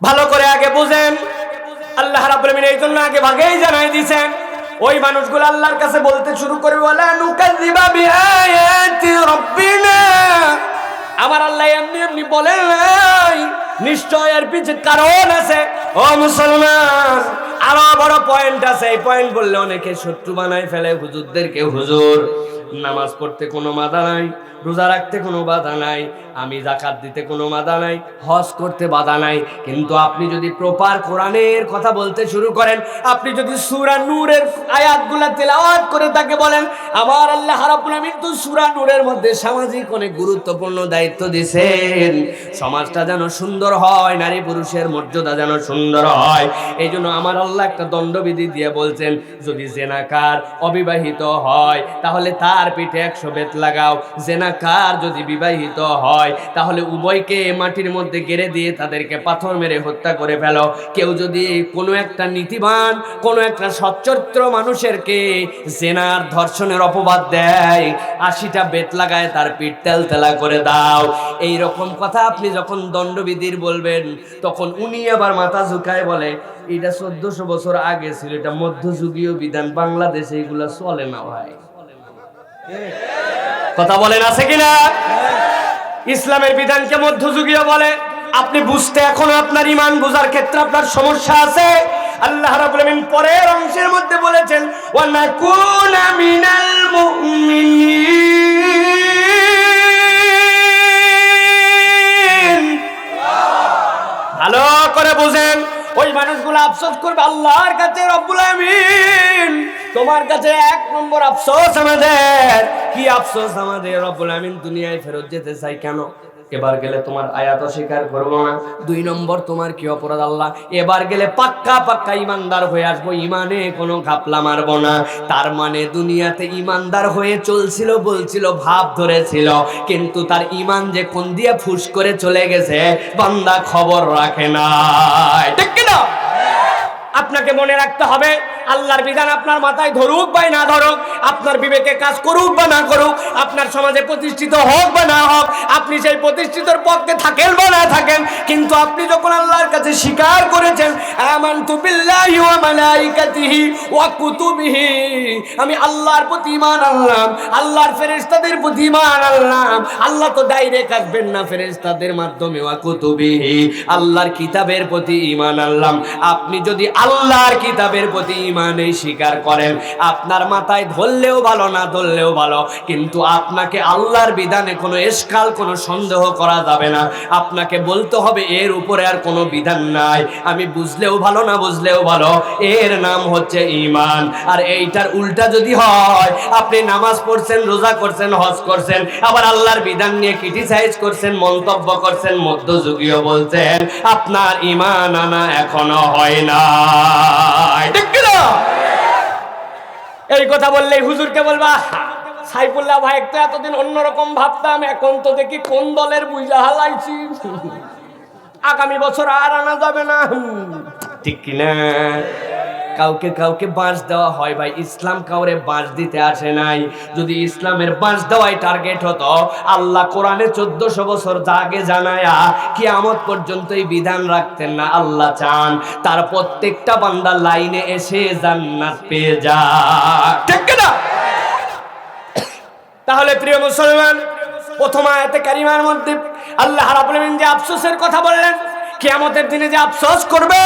ভালো করে আগে বুঝেন। আল্লাহ রাব্বুল আমিন এই জন্য আগে ভাগেই জানাই দিয়েছেন, ওই মানুষগুলো আল্লাহর কাছে বলতে শুরু করে, ওয়ালা নুকাযযিবা বিআয়াতি রাব্বিনা, আমার আল্লাহ এমনি এমনি বলে নাই, নিশ্চয় এর পিছে কারণ আছে। ও মুসলমান, আরো বড় পয়েন্ট আছে, এই পয়েন্ট বললে অনেকে শত্রু বানায় ফেলে হুজুরদেরকে। হুজুর নামাজ পড়তে কোনো বাধা নাই, রোজা রাখতে কোনো বাধা নাই, আমি যাকাত দিতে কোনো বাধা নাই, হজ করতে বাধা নাই, কিন্তু আপনি যদি প্রপার কোরআনের কথা বলতে শুরু করেন, আপনি যদি সূরা নূরের আয়াতগুলো তেলাওয়াত করে তাকে বলেন, আমার আল্লাহ রাব্বুল আমিন তো সূরা নূরের মধ্যে সামাজিক অনেক গুরুত্বপূর্ণ দায়িত্ব দিয়েছেন, সমাজটা যেন সুন্দর হয়, নারী পুরুষের মর্যাদা যেন সুন্দর হয়। এই জন্য আমার আল্লাহ একটা দণ্ডবিধি দিয়ে বলছেন, যদি জেনাকার অবিবাহিত হয় তাহলে তার পিঠে 100 বেত লাগাও, জেনাকার যদি বিবাহিত হয় তাহলে উভয়কে মাটির মধ্যে গেড়ে দিয়ে তাদেরকে পাথর মেরে হত্যা করে ফেলো। কেউ যদি কোনো একটা নীতিবান, কোনো একটা সচ্চরিত্র মানুষেরকে জেনার ধর্ষণের অপবাদ দেয়, 80টা বেত লাগায় তার পিঠ তেলতেলা করে দাও। এই রকম কথা আপনি যখন দণ্ডবিধির বলবেন, তখন উনি আবার মাথা ঝুঁকায় বলে, এটা 1400 বছর আগে ছিল, এটা মধ্যযুগীয় বিধান, বাংলাদেশে এগুলা চলে না ভাই। কথা বলেন আছে কিনা? ইসলামের বিধানকে মধ্যযুগীয় বলে। আপনি বুঝতে এখনো আপনার ঈমান বোঝার ক্ষেত্রে আপনার সমস্যা আছে। আল্লাহ রাব্বুল আমিন পরের অংশের মধ্যে বলেছেন, ওয়া নাকুনা মিনাল মুমিনিন। ভালো করে বুঝেন, ওই মানুষগুলো আফসোস করবে আল্লাহর কাছে, রব্বুল আমিন তোমার কাছে 1 নম্বর আফসোস আমাদের। কি আফসোস আমাদের? রব্বুল আমিন দুনিয়ায় ফেরত যেতে চাই কেন? এবার গেলে তোমার আয়াত স্বীকার করবো না। 2 নম্বর তোমার কি অপরাধ আল্লাহ, এবার গেলে পাক্কা পাক্কা ইমানদার হয়ে আসবো, ইমানে কোনো ঘাপলা মারবো না। তার মানে দুনিয়াতে ইমানদার হয়ে চলছিল, বলছিল, ভাব ধরেছিল, কিন্তু তার ইমান যে কোন দিয়ে ফুস করে চলে গেছে বান্দা খবর রাখে না, ঠিক কি না? আপনাকে মনে রাখতে হবে, আল্লাহর বিধান আপনার মাথায় ধরুক বা না ধরুক, আপনার বিবেকে কাজ করুক বা না করুক, আপনার সমাজে প্রতিষ্ঠিত হোক বা না হোক, আপনি সেই প্রতিষ্ঠিতর পক্ষে থাকেন বা না থাকেন, কিন্তু আপনি যখন আল্লাহর কাছে স্বীকার করেছেন আমানতু বিল্লাহি ওয়া মালাইকাতিহি ওয়া কুতুবিহি, আমি আল্লাহর প্রতি ঈমান আনলাম, আল্লাহর ফেরেশতাদের প্রতি ঈমান আনলাম, আল্লাহ তো ডাইরেক্ট আসবেন না, ফেরেশতাদের মাধ্যমে, ওয়া কুতুবিহি, আল্লাহর কিতাবের প্রতি ঈমান আনলাম। আপনি যদি আল্লাহর কিতাবের প্রতি ঈমানে স্বীকার করেন, আপনার মাথায় ধরলেও ভালো না ধরলেও ভালো, কিন্তু আপনাকে আল্লাহর বিধানে কোনো এশকাল, কোনো সন্দেহ করা যাবে না। আপনাকে বলতে হবে এর উপরে আর কোনো বিধান নাই, আমি বুঝলেও ভালো না বুঝলেও ভালো, এর নাম হচ্ছে ঈমান। আর এইটার উল্টা যদি হয়, আপনি নামাজ পড়ছেন, রোজা করছেন, হজ করছেন, আবার আল্লাহর বিধান নিয়ে ক্রিটিসাইজ করছেন, মন্তব্য করছেন, মধ্যযুগীয় বলছেন, আপনার ঈমান আনা এখনো হয় না, ঠিক কি না? এই কথা বললেই হুজুরকে বলবা সাইফুল্লাহ ভাই তো এতদিন অন্যরকম ভাবতাম, এখন তো দেখি কোন দলের বুঝা হালাইছি, আগামী বছর আর আনা যাবে না, ঠিক কিনা? কাউকে কাউকে বাঁশ দেওয়া হয় ভাই, ইসলাম কাউরে বাঁশ দিতে আসে নাই। যদি ইসলামের বাঁশ দেওয়াই টার্গেট হতো, আল্লাহ কোরআনে 1400 বছর আগে জানায়া কিয়ামত পর্যন্ত এই বিধান রাখতেন না। আল্লাহ চান তার প্রত্যেকটা বান্দা লাইনে এসে জান্নাত পেয়ে যায়, ঠিক না? তাহলে প্রিয় মুসলমান, প্রথম আয়াতে কারিমার মধ্যে আল্লাহ রাব্বুল আমিন যে আফসোসের কথা বললেন, কিয়ামতের দিনে যে আফসোস করবে,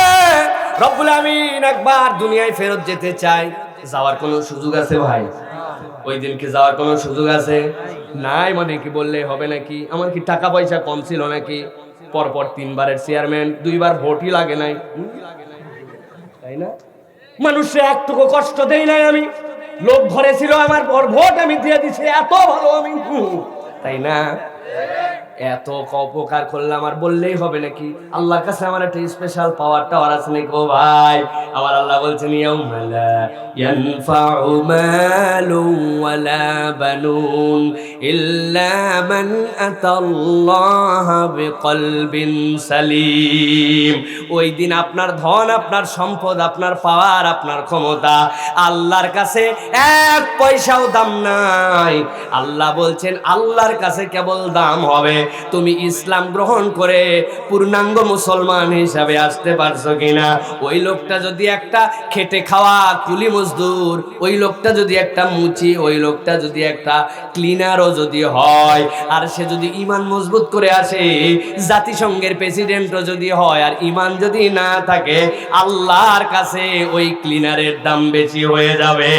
রব্বুল আমিন একবার দুনিয়ায় ফেরত যেতে চাই, যাওয়ার কোনো সুযোগ আছে ভাই? ওই দিন কি যাওয়ার কোনো সুযোগ আছে? নাই। মানে কি বললে হবে নাকি? আমার কি টাকা পয়সা কম ছিল নাকি? পরপর 3 বারের চেয়ারম্যান, 2 বার ভোটই লাগে নাই, তাই না? মানুষে একটুকু কষ্ট দেই নাই আমি, লোক ঘরে ছিল আমার, পর ভোট আমি দিয়ে দিছি, এত ভালো আমি, তাই না? এত উপকার করলাম আর বললেই হবে নাকি? আল্লাহর কাছে আমার একটা স্পেশাল পাওয়ার আছে নাকি? ও ভাই, আমার আল্লাহ বলছেন ইয়াউমা লা ইয়ানফাউ মালুন ওয়ালা বানুন ইল্লা মান আতাল্লাহা বিকলবিন সালিম। ওই দিন আপনার ধন, আপনার সম্পদ, আপনার পাওয়ার, আপনার ক্ষমতা আল্লাহর কাছে 1 পয়সাও দাম নাই। আল্লাহ বলছেন আল্লাহর কাছে কেবল দাম হবে তুমি ইসলাম গ্রহণ করে পূর্ণাঙ্গ মুসলমান হিসাবে আসতে পারছো কিনা। ওই লোকটা যদি একটা খেটে খাওয়া কুলি মজদুর, ওই লোকটা যদি একটা মুচি, ওই লোকটা যদি একটা ক্লিনারও যদি হয়, আর সে যদি ঈমান মজবুত করে আসে, জাতিসংঘের প্রেসিডেন্টও যদি হয়, আর ঈমান যদি না থাকে, আল্লাহর কাছে ওই ক্লিনারের দাম বেশি হয়ে যাবে,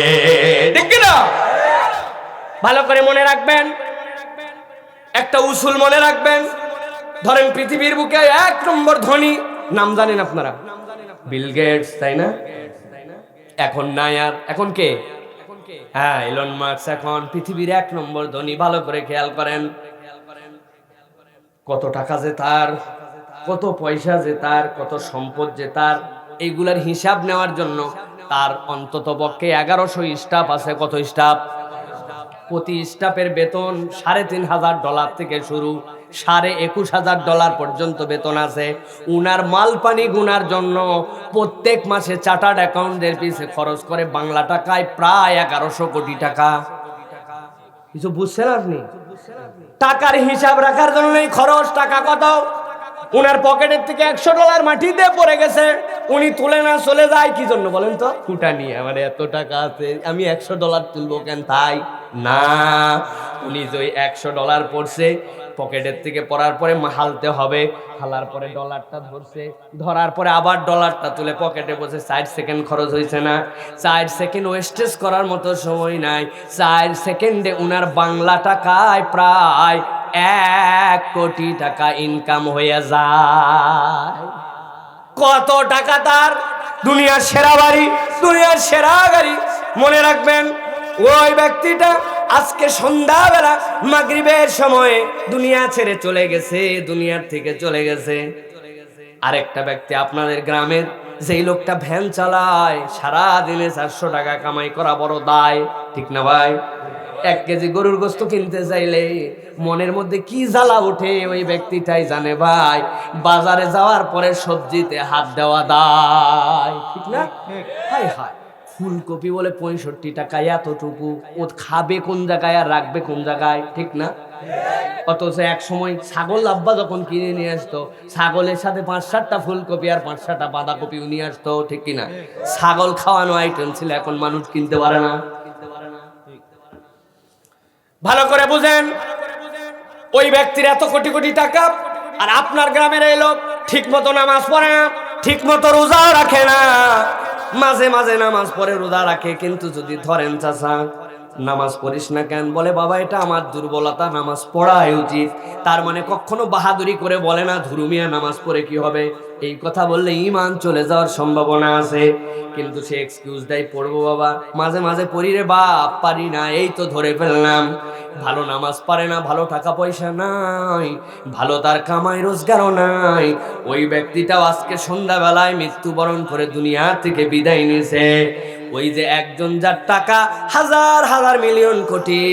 ঠিক কি না? ভালো করে মনে রাখবেন, একটা উসুল মনে রাখবেন। ধরেন পৃথিবীর বুকে 1 নম্বর ধনী, নাম জানেন আপনারা? বিল গেটস, তাই না? এখন নাই আর, এখন কে? হ্যাঁ, এলন মাস্ক এখন পৃথিবীর 1 নম্বর ধনী। ভালো করে খেয়াল করেন, কত টাকা যে তার, কত পয়সা যে তার, কত সম্পদ যে তার, এইগুলার হিসাব নেওয়ার জন্য তার অন্তত পক্ষে 1100 স্টাফ আছে। কত স্টাফ? প্রতি স্টাফের বেতন $3,500 থেকে শুরু, $21,000 পর্যন্ত বেতন আছে। উনার মাল পানি গুনার জন্য প্রত্যেক মাসে চার্টার্ড অ্যাকাউন্টদের পিছে খরচ করে বাংলা টাকায় প্রায় 1100 কোটি টাকা। কিছু বুঝছেন আপনি? টাকার হিসাব রাখার জন্যই খরচ। টাকা কত? উনার পকেটের থেকে $100 মাটিতে পড়ে গেছে, উনি তুলে না চলে যায় কি জন্য বলেন তো? কুটা নিয়ে, আমার এত টাকা আছে, আমি $100 তুলবো কেন? তাই না, উনি যে $100 পড়ছে পকেটের থেকে পড়ার পরে হালতে হবে, হালার পরে ডলারটা ধরছে, ধরার পরে আবার ডলারটা তুলে পকেটে বসে 4 সেকেন্ড খরচ হয়েছে না? 4 সেকেন্ড ওয়েস্টেজ করার মতো সময় নাই। 4 সেকেন্ডে উনার বাংলা টাকায় প্রায় 1 কোটি টাকা ইনকাম হয়ে যায়। কত টাকা তার! দুনিয়ার সেরা বাড়ি, দুনিয়ার সেরা গাড়ি। মনে রাখবেন, ওই ব্যক্তিটা আজকে সন্ধ্যাবেলা মাগরিবের সময়ে দুনিয়া ছেড়ে চলে গেছে, দুনিয়ার থেকে চলে গেছে। আরেকটা ব্যক্তি আপনাদের গ্রামের, যেই লোকটা ভ্যান চালায়, সারা দিনে 400 টাকা কামাই করা বড় দায়, ঠিক না ভাই? 1 কেজি গরুর গোশত কিনতে চাইলে মনের মধ্যে কি জ্বালা ওঠে ওই ব্যক্তিটাই জানে ভাই। বাজারে যাওয়ার পরে সবজিতে হাত দেওয়া দায়, ঠিক না? হায় হায়, ফুলকপি বলে 65 টাকা, এতটুকু ও খাবে কোন জায়গায় আর রাখবে কোন জায়গায়, ঠিক না? অথচ এক সময় ছাগল আব্বা যখন কিনে নিয়ে আসতো, ছাগলের সাথে 5-7টা ফুলকপি আর 5-6টা বাঁধাকপি নিয়ে আসতো, ঠিক কিনা? ছাগল খাওয়ানো আইটেম ছিল, এখন মানুষ কিনতে পারে না। ভালো করে বুঝেন, ওই ব্যক্তির এত কোটি কোটি টাকা, আর আপনার গ্রামের এই লোক ঠিক মতো নামাজ পড়ে না, ঠিক মতো রোজা রাখে না। মাঝে মাঝে নামাজ পড়ে, রোজা রাখে, কিন্তু যদি ধরেন চাচা নামাজ পড়িস না কেন, বলে বাবা এটা আমার দুর্বলতা, নামাজ পড়াই উচিত। তার মানে কখনো বাহাদুরি করে বলে না ধুরুমিয়া নামাজ পড়ে কি হবে, এই কথা বললে ঈমান চলে যাওয়ার সম্ভাবনা আছে। কিন্তু সে এক্সকিউজ দেয়, পড়বো বাবা, মাঝে মাঝে পড়ি রে বাপ, পারি না, এই তো ধরে ফেললাম। ভালো নামাজ পারে না, ভালো টাকা পয়সা নাই, ভালো তার কামাই রোজগারও নাই। ওই ব্যক্তিটাও আজকে সন্ধ্যাবেলায় মৃত্যুবরণ করে দুনিয়া থেকে বিদায় নিছে। ওই যে একজন যার টাকা হাজার হাজার মিলিয়ন কোটি,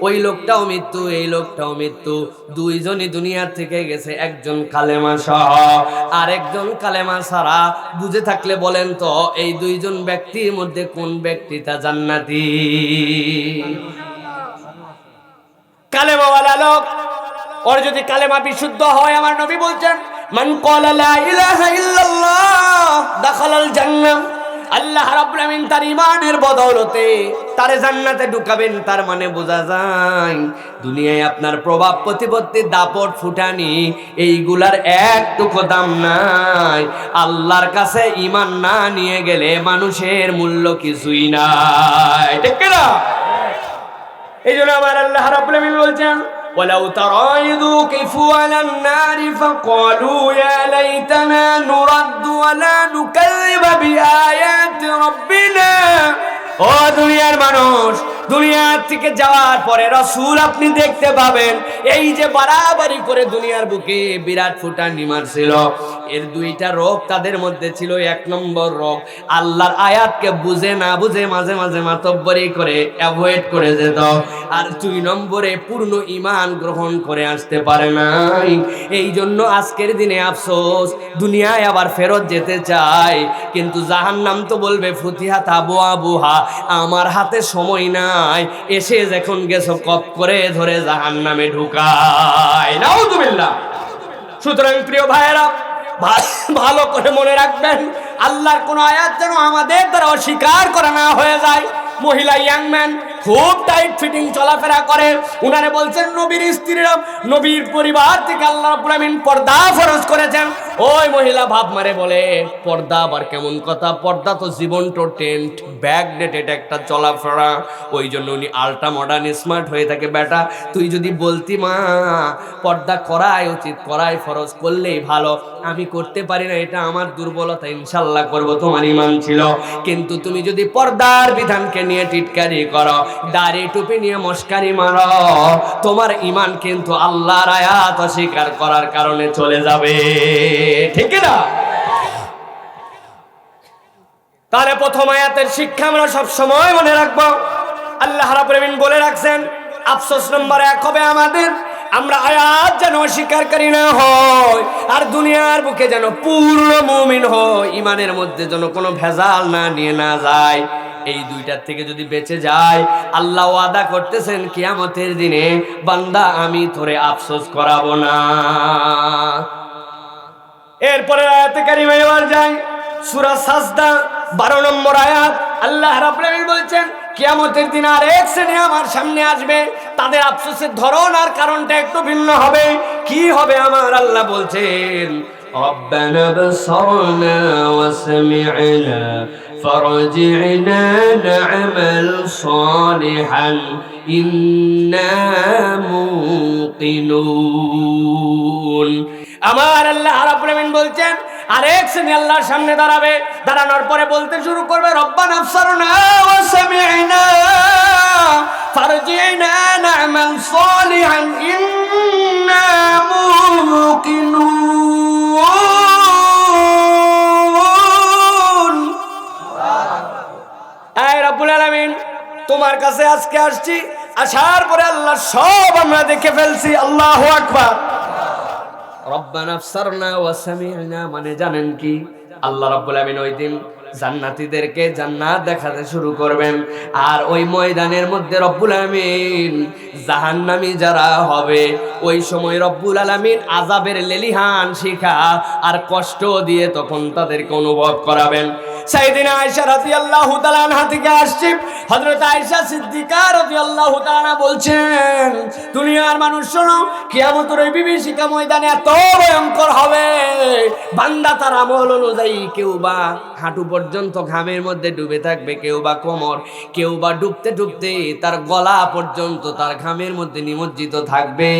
ওই লোকটাও মৃত্যু, এই লোকটাও মৃত্যু, দুইজনই দুনিয়া থেকে গেছে, একজন কালেমা সহ আর একজন কালেমা ছাড়া। বুঝে থাকলে বলেন তো এই দুইজন ব্যক্তির মধ্যে কোন ব্যক্তিটা জান্নাতি? কালেমাওয়ালা লোক, ওর যদি কালেমা বিশুদ্ধ হয়, আমার নবী বলছেন মান ক্বালা লা ইলাহা ইল্লাল্লাহ দাখালাল জান্নাহ। আল্লাহ রাব্বুল আমিন তার ঈমানের বদৌলতে তারে জান্নাতে ঢুকাবেন। তার মানে বোঝা যায় দুনিয়ায় আপনার প্রভাব প্রতিপত্তি, দাপট, ফুটানি, এইগুলার একটুকু দাম নাই। আল্লাহর কাছে ঈমান না নিয়ে গেলে মানুষের মূল্য কিছুই নাই, ঠিক না? এই জন্য আমার আল্লাহ রাব্বুল আমিন বলছেন ওয়ালাউ তারা ইযু কিফু আলান নারি ফাকালু ইয়া লাইতানা নুরাদ্দু ওয়া লা নুকাযযিবা বিআয়াতি রাব্বিনা। ও দুনিয়ার মানুষ, দুনিয়া থেকে যাওয়ার পরে রাসূল আপনি দেখতে পাবেন এই যে বাড়াবাড়ি করে দুনিয়ার বুকে বিরাট ফুটানি মারছিল, এর দুইটা রোগ তাদের মধ্যে ছিল। 1 নম্বর রোগ, আল্লাহর আয়াতকে বুঝে না বুঝে মাঝে মাঝে মাতব্বরি করে অ্যাভয়েড করে যেত। আর 2 নম্বরে পূর্ণ ঈমান গ্রহণ করে আসতে পারে নাই। এই জন্য আজকের দিনে আফসোস, দুনিয়ায় আবার ফেরত যেতে চায়, কিন্তু জাহান্নাম তো বলবে ফুতিহাত আবওয়াবুহা, আমার হাতে সময় নাই, এসে যখন গেছো কপ করে ধরে জাহান্নামে ঢুকায়। নাউযুবিল্লাহ। সুতরাং প্রিয় ভাইয়েরা, ভালো করে মনে রাখবেন, আল্লাহর কোন আয়াত যেন আমাদের দ্বারা অস্বীকার করা না হয়ে যায়। মহিলা ইয়াংম্যান খুব টাইট ফিটিং চলাফেরা করে, উনারে বলছেন নবীর স্ত্রীরা, নবীর পরিবার থেকে আল্লাহ রাব্বুল আমিন পর্দা ফরজ করেছেন। ওই মহিলা ভাব মারে বলে পর্দা আবার কেমন কথা, পর্দা তো জীবন তো টেন্ট ব্যাকডেটেড একটা চলাফেরা। ওই জন্য উনি আল্ট্রা মডার্ন স্মার্ট হয়ে থাকে। বেটা তুই যদি বলতি মা পর্দা করাই উচিত, করাই ফরজ, করলেই ভালো, আমি করতে পারি না, এটা আমার দুর্বলতা, ইনশাল্লাহ করব, তোমার ঈমান ছিল। কিন্তু তুমি যদি পর্দার বিধানকে নিয়ে টিটকারি করো, দাড়ি টুপি নিয়ে মস্কারি মারো, তোমার ঈমান কিন্তু আল্লাহর আয়াত অস্বীকার করার কারণে চলে যাবে, ঠিক না? তাহলে প্রথম আয়াতের শিক্ষা আমরা সব সময় মনে রাখবো। আল্লাহ রাব্বুল আমিন বলে রাখছেন, আফসোস নম্বর 1 হবে আমাদের, আমরা আয়াত যেন অস্বীকারকারী না হয়, আর দুনিয়ার বুকে যেন পূর্ণ মুমিন হয়, ঈমানের মধ্যে যেন কোনো ভেজাল না নিয়ে না যায়। এই দুইটার থেকে যদি বেঁচে যায়, আল্লাহ ওয়াদা করতেছেন কিয়ামতের দিনে, বান্দা আমি তোরে আফসোস করাবো না। এরপরে আয়াতে কারিমা এবার যায় সূরা সাজদা 12 নম্বর আয়াত। আল্লাহ রাব্বুল আমিন বলছেন কিয়ামতের দিন আর এক শ্রেণী আমার সামনে আসবে, তাদের আফসোসের ধরন আর কারণটা একটু ভিন্ন হবে। কি হবে আমার আল্লাহ বলছেন, রব্বানা বসরনা ওয়া সামি'না ফারজি'না না'মাল সালিহান ইন্না মুকিনুন। আমার আল্লাহ রাব্বুল আমিন বলছেন আরেক শ্রেণী আল্লাহর সামনে দাঁড়াবে, দাঁড়ানোর পরে বলতে শুরু করবে রব্বানা আবসারনা ওয়া সামি'না ফারজি'না না'মাল সালিহান ইন্না মুকিনুন। আয় রব্বুল আলামিন, তোমার কাছে আজকে আসছি, আসার পরে আল্লাহ সব আমরা দেখে ফেলছি। আল্লাহু আকবার। রব্বানা আবসারনা ওয়া সামি'না মানে জানেন কি? আল্লাহ রাব্বুল আলামিন ওই দিন জান্নাতীদেরকে জান্নাত দেখাতে শুরু করবেন, আর ওই ময়দানের মধ্যে রব্বুল আলামিন জাহান্নামী যারা হবে ওই সময় রব্বুল আলামিন আযাবের লেলিহান শিখা আর কষ্ট দিয়ে তখন তাদেরকে অনুভব করাবেন। সাইয়েদিনা আয়েশা রাদিয়াল্লাহু তাআলা আনহা থেকে আসছে, হযরত আয়েশা সিদ্দিকা রাদিয়াল্লাহু তাআলা বলছেন, দুনিয়ার মানুষ শোনো, কিয়ামতের ওই বিভীষিকা ময়দানে এত ভয়ঙ্কর হবে, বান্দা তার আমল অনুযায়ী কেউ বা হাঁটু পর্যন্ত ঘামের মধ্যে ডুবে থাকবে, কেউ বা কোমর, কেউ বা ডুবতে ডুবতে তার গলা পর্যন্ত তার ঘামের মধ্যে নিমজ্জিত থাকবে,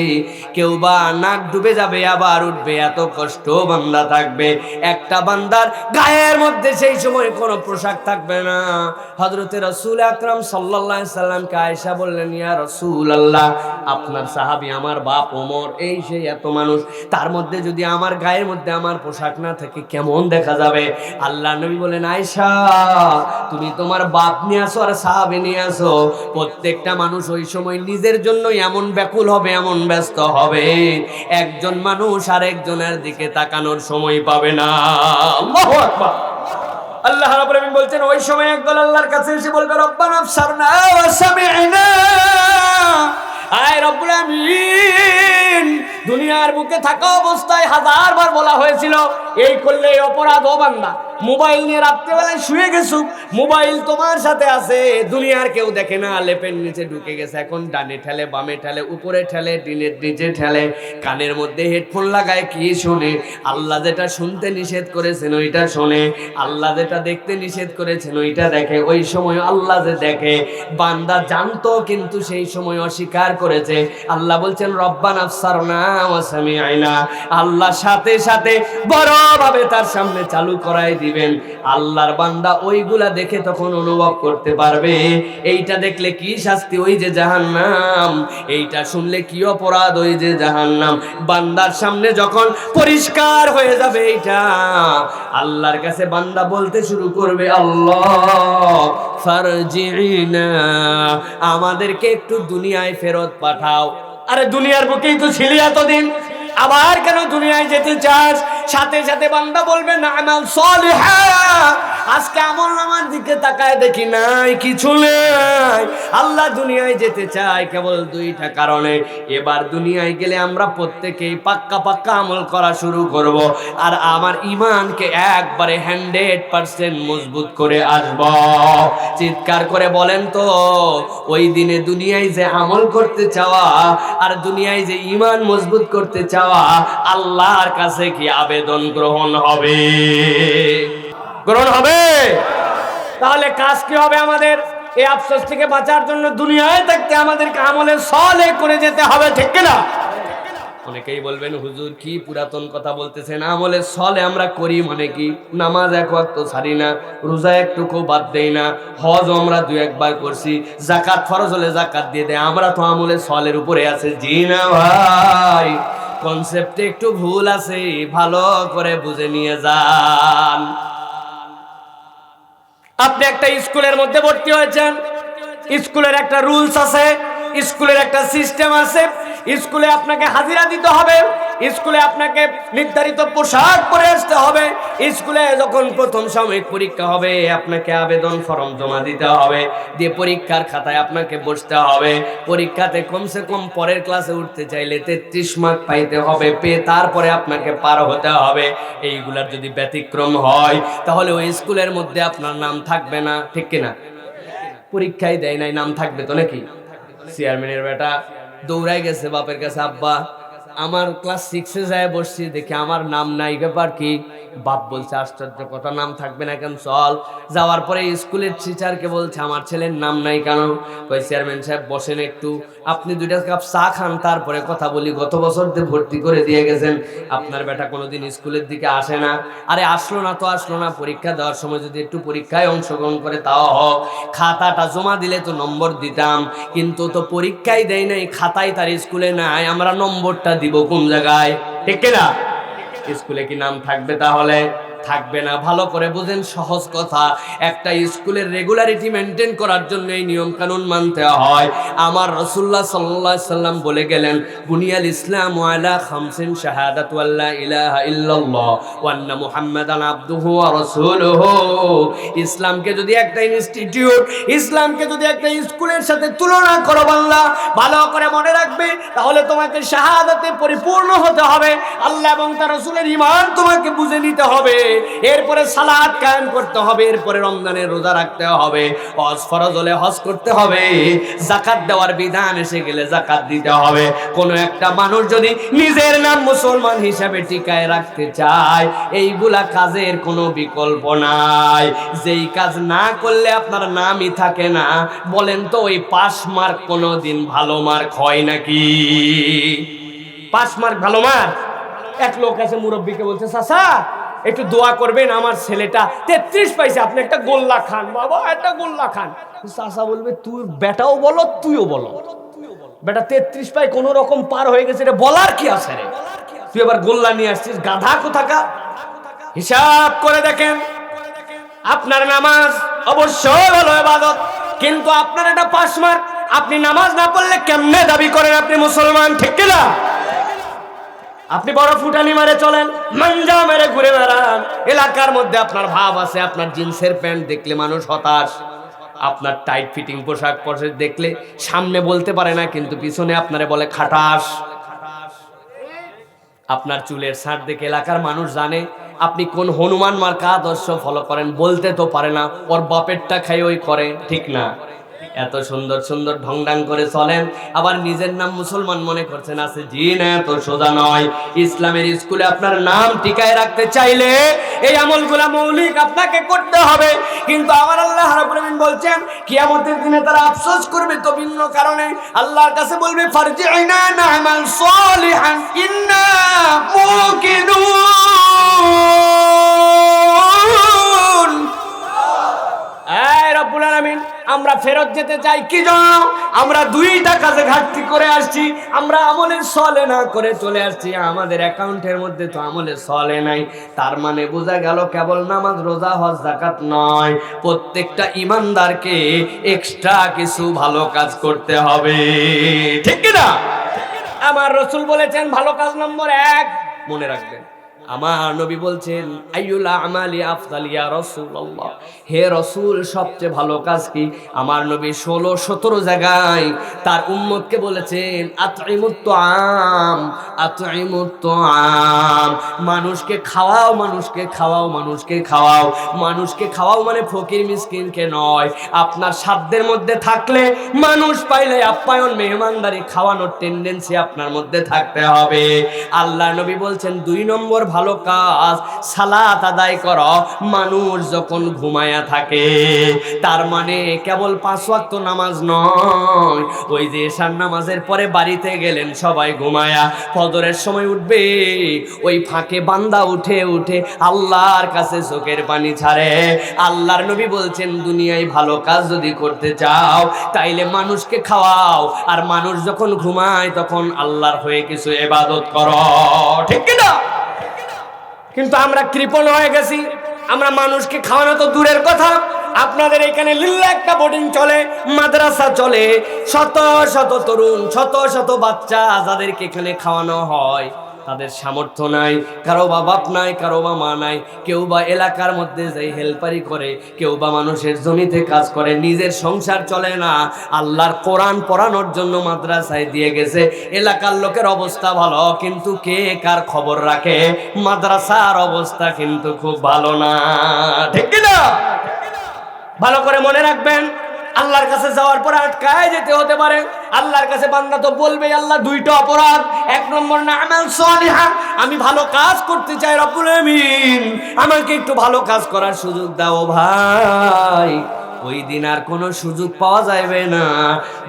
কেউ বা নাক ডুবে যাবে আবার উঠবে, এত কষ্ট বান্দা থাকবে। একটা বান্দার গায়ের মধ্যে সেই সময় কোনো পোশাক থাকবে না। হযরতে রাসূল আকরাম সাল্লাল্লাহু আলাইহি সাল্লামকে আয়েশা বললেন, ইয়া রাসূলুল্লাহ, আপনার সাহাবী আমার বাপ ওমর, এই সেই এত মানুষ, তার মধ্যে যদি আমার গায়ের মধ্যে আমার পোশাক না থাকে কেমন দেখা যাবে? আল্লাহ নবী বলেন, আয়েশা তুমি তোমার বাপ নিয়ে আসো আর সাহাবী নিয়ে আসো, প্রত্যেকটা মানুষ ওই সময় নিজের জন্য এমন ব্যাকুল হবে, এমন ব্যস্ত হবে, একজন মানুষ আর একজনের দিকে তাকানোর সময় পাবে না। আল্লাহু আকবার। আল্লাহ রাব্বুল আলামিন বলছেন, ওই সময় একদল আল্লাহর কাছে এসে বলবে, রব্বানা আবসারনা ওয়া সামি'না। আয় রব্বুল আলামিন, দুনিয়ার বুকে থাকা অবস্থায় হাজারবার বলা হয়েছিল এই করলে এই অপরাধ। ও বান্দা, মোবাইল নিয়ে রাত্রেবেলায় শুয়ে গেছো, মোবাইল তোমার সাথে আছে, দুনিয়ার কেউ দেখে না, লেপের নিচে ঢুকে গেছে, এখন ডানে ঠেলে বামে ঠেলে উপরে ঠেলে ডিনের নিচে ঠেলে, কানের মধ্যে হেডফোন লাগায় কি শুনে? আল্লাহ যেটা শুনতে নিষেধ করেছেন ওইটা শোনে, আল্লাহ যেটা দেখতে নিষেধ করেছেন ওইটা দেখে। ওই সময় আল্লাহ যে দেখে, বান্দা জানতো কিন্তু সেই সময় অস্বীকার করেছে। আল্লাহ বলছেন, রব্বানা আবসারনা ওয়া সামি'না। আল্লাহ সাথে সাথে বড়ভাবে তার সামনে চালু করাই দিবেন। আল্লাহর বান্দা ওইগুলা দেখে তখন অনুভব করতে পারবে এইটা দেখলে কি শাস্তি, ওই যে জাহান্নাম, এইটা শুনলে কি অপরাধ, ওই যে জাহান্নাম। বান্দার সামনে যখন পরিষ্কার হয়ে যাবে এইটা, আল্লাহর কাছে বান্দা বলতে শুরু করবে, আল্লাহ ফারজি'না, আমাদেরকে একটু দুনিয়ায় ফেরত পাঠাও। আরে দুনিয়ার বুকেই তো ছিলি এতদিন, আবার কেন দুনিয়ায় যেতে চাস? সাথে সাথে বান্দা বলবে, না আমাল সালিহা, আজকে আমল নামার দিকে তাকায় দেখি নাই, কিছু নাই। আল্লাহ দুনিয়ায় যেতে চায় কেবল দুইটা কারণে। এবার দুনিয়ায় গেলে আমরা প্রত্যেকেই পাক্কা পাক্কা আমল করা শুরু করব, আর আমার ঈমানকে একবারে 100% মজবুত করে আসব। চিৎকার করে বলেন তো, ওই দিনে দুনিয়ায় যে আমল করতে চাওয়া আর দুনিয়ায় যে ঈমান মজবুত করতে চাওয়া, আল্লাহর কাছে কি আবেদন গ্রহণ হবে? গ্রহণ হবে? তাহলে কাজ কি হবে আমাদের? এই আফসোস থেকে বাঁচার জন্য দুনিয়ায় থাকতে আমাদেরকে আমলে সালেহ করে যেতে হবে, ঠিক কিনা? অনেকেই বলবেন, হুজুর কি পুরাতন কথা বলতেছেন, আমলে সালেহ আমরা করি মানে কি? নামাজ এক ওয়াক্ত ছাড়ি না, রোজা একটুকু বাদ দেই না, হজ আমরা 2-1 বার করছি, যাকাত ফরজ হলে যাকাত দিয়ে দেয়, আমরা তো আমলে সালেহের উপরে আছে। জি না ভাই, কনসেপ্টে একটু ভুল আছে, ভালো করে বুঝে নিয়ে যান। আপনি একটা স্কুলের মধ্যে ভর্তি হয়েছেন, স্কুলের একটা রুলস আছে, স্কুলের একটা সিস্টেম আছে, স্কুলে আপনাকে হাজিরা দিতে হবে, স্কুলে আপনাকে নির্ধারিত পোশাক পরে আসতে হবে, স্কুলে যখন প্রথম সাময়িক পরীক্ষা হবে আপনাকে আবেদন ফর্ম জমা দিতে হবে, দিয়ে পরীক্ষার খাতায় আপনাকে বসতে হবে, পরীক্ষাতে কমসে কম পরের ক্লাসে উঠতে চাইলে 33 মার্ক পাইতে হবে, পেয়ে তারপরে আপনাকে পার হতে হবে। এইগুলার যদি ব্যতিক্রম হয় তাহলে ওই স্কুলের মধ্যে আপনার নাম থাকবে না, ঠিক কিনা? পরীক্ষাই দেয় নাই, নাম থাকবে তো নাকি? চেয়ারম্যানের বেটা দৌড়াই গেছে বাপের কাছে, আব্বা আমার ক্লাস 6-এ যায় বসছি, দেখি আমার নাম নাই, ব্যাপার কি? বাপ বলছে আশ্চর্য কথা, নাম থাকবে না কেন, চল। যাওয়ার পরে স্কুলের টিচারকে বলছে আমার ছেলের নাম নাই কেন? কই চেয়ারম্যান সাহেব বসেন একটু, আপনি 2টা কাপ চা খান তারপরে কথা বলি। গত বছর ভর্তি করে দিয়ে গেছেন, আপনার বেটা কোনোদিন স্কুলের দিকে আসে না। আরে আসলো না তো আসলো না, পরীক্ষা দেওয়ার সময় যদি একটু পরীক্ষায় অংশগ্রহণ করে তাও হোক, খাতাটা জমা দিলে তো নম্বর দিতাম, কিন্তু তো পরীক্ষাই দেয় নাই, খাতায় তার স্কুলে নাই, আমরা নম্বরটা দিব কোন জায়গায়? ঠিক না? স্কুলে কি নাম থাকবে? তাহলে থাকবে না। ভালো করে বুঝেন, সহজ কথা। একটা স্কুলের রেগুলারিটি মেনটেন করার জন্য এই নিয়ম কানুন মানতে হয়। আমার রাসূলুল্লাহ সাল্লাল্লাহু আলাইহি সাল্লাম বলে গেলেন, বুনিয়াল ইসলামু আলা খামসিন শাহাদাতু আল্লা ইলাহা ইল্লাল্লাহ ওয়া আন্না মুহাম্মাদান আবদুহু ওয়া রাসূলুহু। ইসলামকে যদি একটা ইনস্টিটিউট, ইসলামকে যদি একটা স্কুলের সাথে তুলনা করো বাংলা, ভালো করে মনে রাখবে, তাহলে তোমাকে শাহাদাতে পরিপূর্ণ হতে হবে, আল্লাহ এবং তার রাসূলের ঈমান তোমাকে বুঝে নিতে হবে, এরপরে সালাত কায়েম করতে হবে, এরপরে রমজানের রোজা রাখতে হবে, হজ ফরজ হলে হজ করতে হবে, যাকাত দেওয়ার বিধান এসে গেলে যাকাত দিতে হবে। কোন একটা মানুষ যদি নিজের নাম মুসলমান হিসাবে টিকায় রাখতে চায়, এইগুলা কাজের কোনো বিকল্প নাই। যেই কাজ না করলে আপনার নামই থাকে না, বলেন তো ওই পাস মার্ক কোনোদিন ভালো মার্ক হয় নাকি? পাস মার্ক ভালো মার্ক? এক লোক আছে, মুরব্বীকে বলছে, চাচা একটু দোয়া করবেন, আমার ছেলেটা 33 পাইছে, আপনি একটা গোল্লা খান। বাবা একটা গোল্লা খান। চাচা বলবে, তুই বেটাও বলো তুইও বলো, বেটা 33 পাই কোন রকম পার হয়ে গেছে, রে বলার কি আছে রে, তুই আবার গোল্লা নিয়ে আসছিস, গাধা কোথাকা। হিসাব করে দেখেন, আপনার নামাজ অবশ্যই ভালো ইবাদত, কিন্তু আপনার এটা পাস মার্ক। আপনি নামাজ না পড়লে কেমনে দাবি করেন আপনি মুসলমান? ঠিক কিনা? আপনি বড় ফুটানি মারে চলেন, মাঞ্জা মেরে ঘুরে বেড়ান, এলাকার মধ্যে আপনার ভাব আছে, আপনার জিন্সের প্যান্ট দেখলে মানুষ হতাশ, আপনার টাইট ফিটিং পোশাক পরে দেখলে সামনে বলতে পারে না, কিন্তু পিছনে আপনারে বলে খাটাস। আপনার চুলের ছাঁট দেখে এলাকার মানুষ জানে আপনি কোন হনুমান মার্কা আদর্শ ফলো করেন, বলতে তো পারে না, ওর বাপেরটা খাই ওই করে। ঠিক না? এত সুন্দর সুন্দর ঢংডাং করে চলেন, আবার নিজের নাম মুসলমান মনে করছেন আছে। জি না, এত সোজা নয়। ইসলামের স্কুলে আপনার নাম টিকায় রাখতে চাইলে এই আমলগুলা মৌলিক আপনাকে করতে হবে। কিন্তু আমার আল্লাহ রাব্বুল আলামিন বলছেন, কিয়ামতের দিনে তারা আফসোস করবে তো ভিন্ন কারণে। আল্লাহর কাছে বলবে, ফারজি'না না'মাল সালিহান ইন্না মুকিনুন। এই রব্বুল আলামিন, আমরা ফেরত যেতে চাই কি জন্য? আমরা 2টা কাজে ঘাটতি করে আসছি, আমরা আমলের সলে না করে চলে আসছি, আমাদের অ্যাকাউন্টের মধ্যে তো আমলের সলে নাই। তার মানে বোঝা গেল কেবল নামাজ রোজা হজ যাকাত নয়, প্রত্যেকটা ইমানদারকে এক্সট্রা কিছু ভালো কাজ করতে হবে। ঠিক কি না? আমার রাসূল বলেছেন ভালো কাজ নম্বর 1, মনে রাখবেন, আমার নবী বলছেন, আইয়ুল আমালি আফদাল ইয়া রাসূলুল্লাহ, হে রাসূল সবচেয়ে ভালো কাজ কি? আমার নবী 16-17 জায়গায় তার উম্মতকে বলেছেন, আতইমুত তুআম, আতইমুত তুআম, মানুষকে খাওয়াও, মানুষকে খাওয়াও, মানুষকে খাওয়াও। মানুষকে খাওয়াও মানে ফকির মিসকিনকে নয়। আপনার সাধ্যের মধ্যে থাকলে, মানুষ পাইলে আপ্যায়ন, মেহমানদারি, খাওয়ানোর টেন্ডেন্সি আপনার মধ্যে থাকতে হবে। আল্লাহ নবী বলছেন 2 নম্বর ভালো কাজ, সালাত আদায় করো মানুষ যখন ঘুমায়া থাকে। তার মানে কেবল 5 ওয়াক্ত নামাজ নয়, ওই যে এশার নামাজের পরে বাড়িতে গেলেন সবাই ঘুমায়া, ফজরের সময় উঠবে, ওই ফাঁকে বান্দা উঠে উঠে আল্লাহর কাছে চোখের পানি ছাড়ে। আল্লাহর নবী বলছেন, দুনিয়ায় ভালো কাজ যদি করতে চাও তাইলে মানুষকে খাওয়াও, আর মানুষ যখন ঘুমায় তখন আল্লাহর হয়ে কিছু ইবাদত করো। ঠিক কি না? কিন্তু আমরা কৃপণ হয়ে গেছি, আমরা মানুষকে খাওয়ানো তো দূরের কথা, আপনাদের এখানে লিল্লাহ একটা বোর্ডিং চলে, মাদ্রাসা চলে, শত শত তরুণ, শত শত বাচ্চা যাদেরকে এখানে খাওয়ানো হয়, তাদের সামর্থ্য নাই, কারো বা বাপ নাই, কারো বা মা নাই, কেউ বা এলাকার মধ্যে যাই হেল্পারি করে, কেউ বা মানুষের জমিতে কাজ করে, নিজের সংসার চলে না, আল্লাহর কোরআন পড়ানোর জন্য মাদ্রাসায় দিয়ে গেছে। এলাকার লোকের অবস্থা ভালো, কিন্তু কে কার খবর রাখে? মাদ্রাসার অবস্থা কিন্তু খুব ভালো না। ঠিক না? ভালো করে মনে রাখবেন, আল্লাহর কাছে যাওয়ার পরে আটকায় যেতে হতে পারে। আল্লাহর কাছে বান্দা তো বলবে, আল্লাহ দুইটা অপরাধ। এক নম্বর না আমাল সালিহা, আমি ভালো কাজ করতে চাই রব্বুল আমিন, আমাকে একটু ভালো কাজ করার সুযোগ দাও ভাই। ওই দিন আর কোনো সুযোগ পাওয়া যাবে না।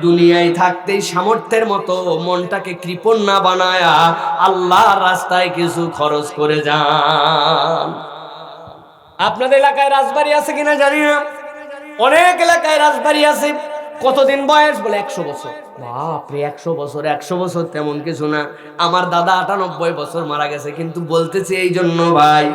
দুনিয়ায় থাকতেই সামর্থ্যের মতো মনটাকে কৃপণ না বানায়া আল্লাহর রাস্তায় কিছু খরচ করে যান। আপনাদের এলাকায় রাজবাড়ি আছে কিনা জানি না, অনেক এলাকায় রাজবাড়ি আছে। কতদিন বয়স বলে 100 বছর। বাপরে 100 বছর! 100 বছর তেমন কিছু না। আমার দাদা 98 বছর মারা গেছে। কিন্তু বলতেছি এই জন্য ভাই,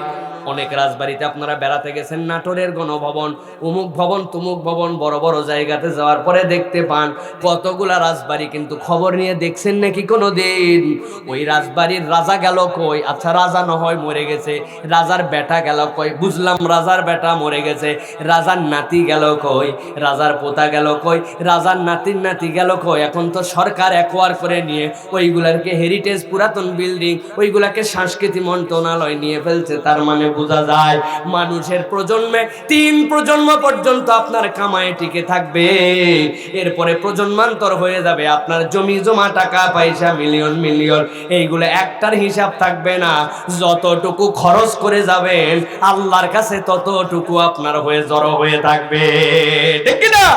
অনেক রাজবাড়িতে আপনারা বেড়াতে গেছেন, নাটোরের গণভবন, অমুক ভবন তুমুক ভবন, বড় বড় জায়গাতে যাওয়ার পরে দেখতে পান কতগুলা রাজবাড়ি, কিন্তু খবর নিয়ে দেখছেন নাকি কোনো দিন ওই রাজবাড়ির রাজা গেল কই? আচ্ছা রাজা না হয় মরে গেছে, রাজার বেটা গেল কই? বুঝলাম রাজার বেটা মরে গেছে, রাজার নাতি গেল কই? রাজার পোতা গেল কই? রাজার নাতির নাতি গেল কই? এখন তো সরকার অ্যাকোয়ার করে নিয়ে ওইগুলাকে হেরিটেজ পুরাতন বিল্ডিং, ওইগুলাকে সংস্কৃতি মন্ত্রণালয় নিয়ে ফেলছে। তার মানে বোঝা যায় মানুষের প্রজন্মে 3 প্রজন্ম পর্যন্ত আপনার কামাই টিকে থাকবে, এরপরে প্রজন্মান্তর হয়ে যাবে, আপনার জমি জমা টাকা পয়সা মিলিয়ন মিলিয়ন, এইগুলো একটার হিসাব থাকবে না। যতটুকু খরচ করে যাবেন আল্লাহর কাছে ততটুকু আপনার হয়ে জড়ো হয়ে থাকবে, ঠিক না?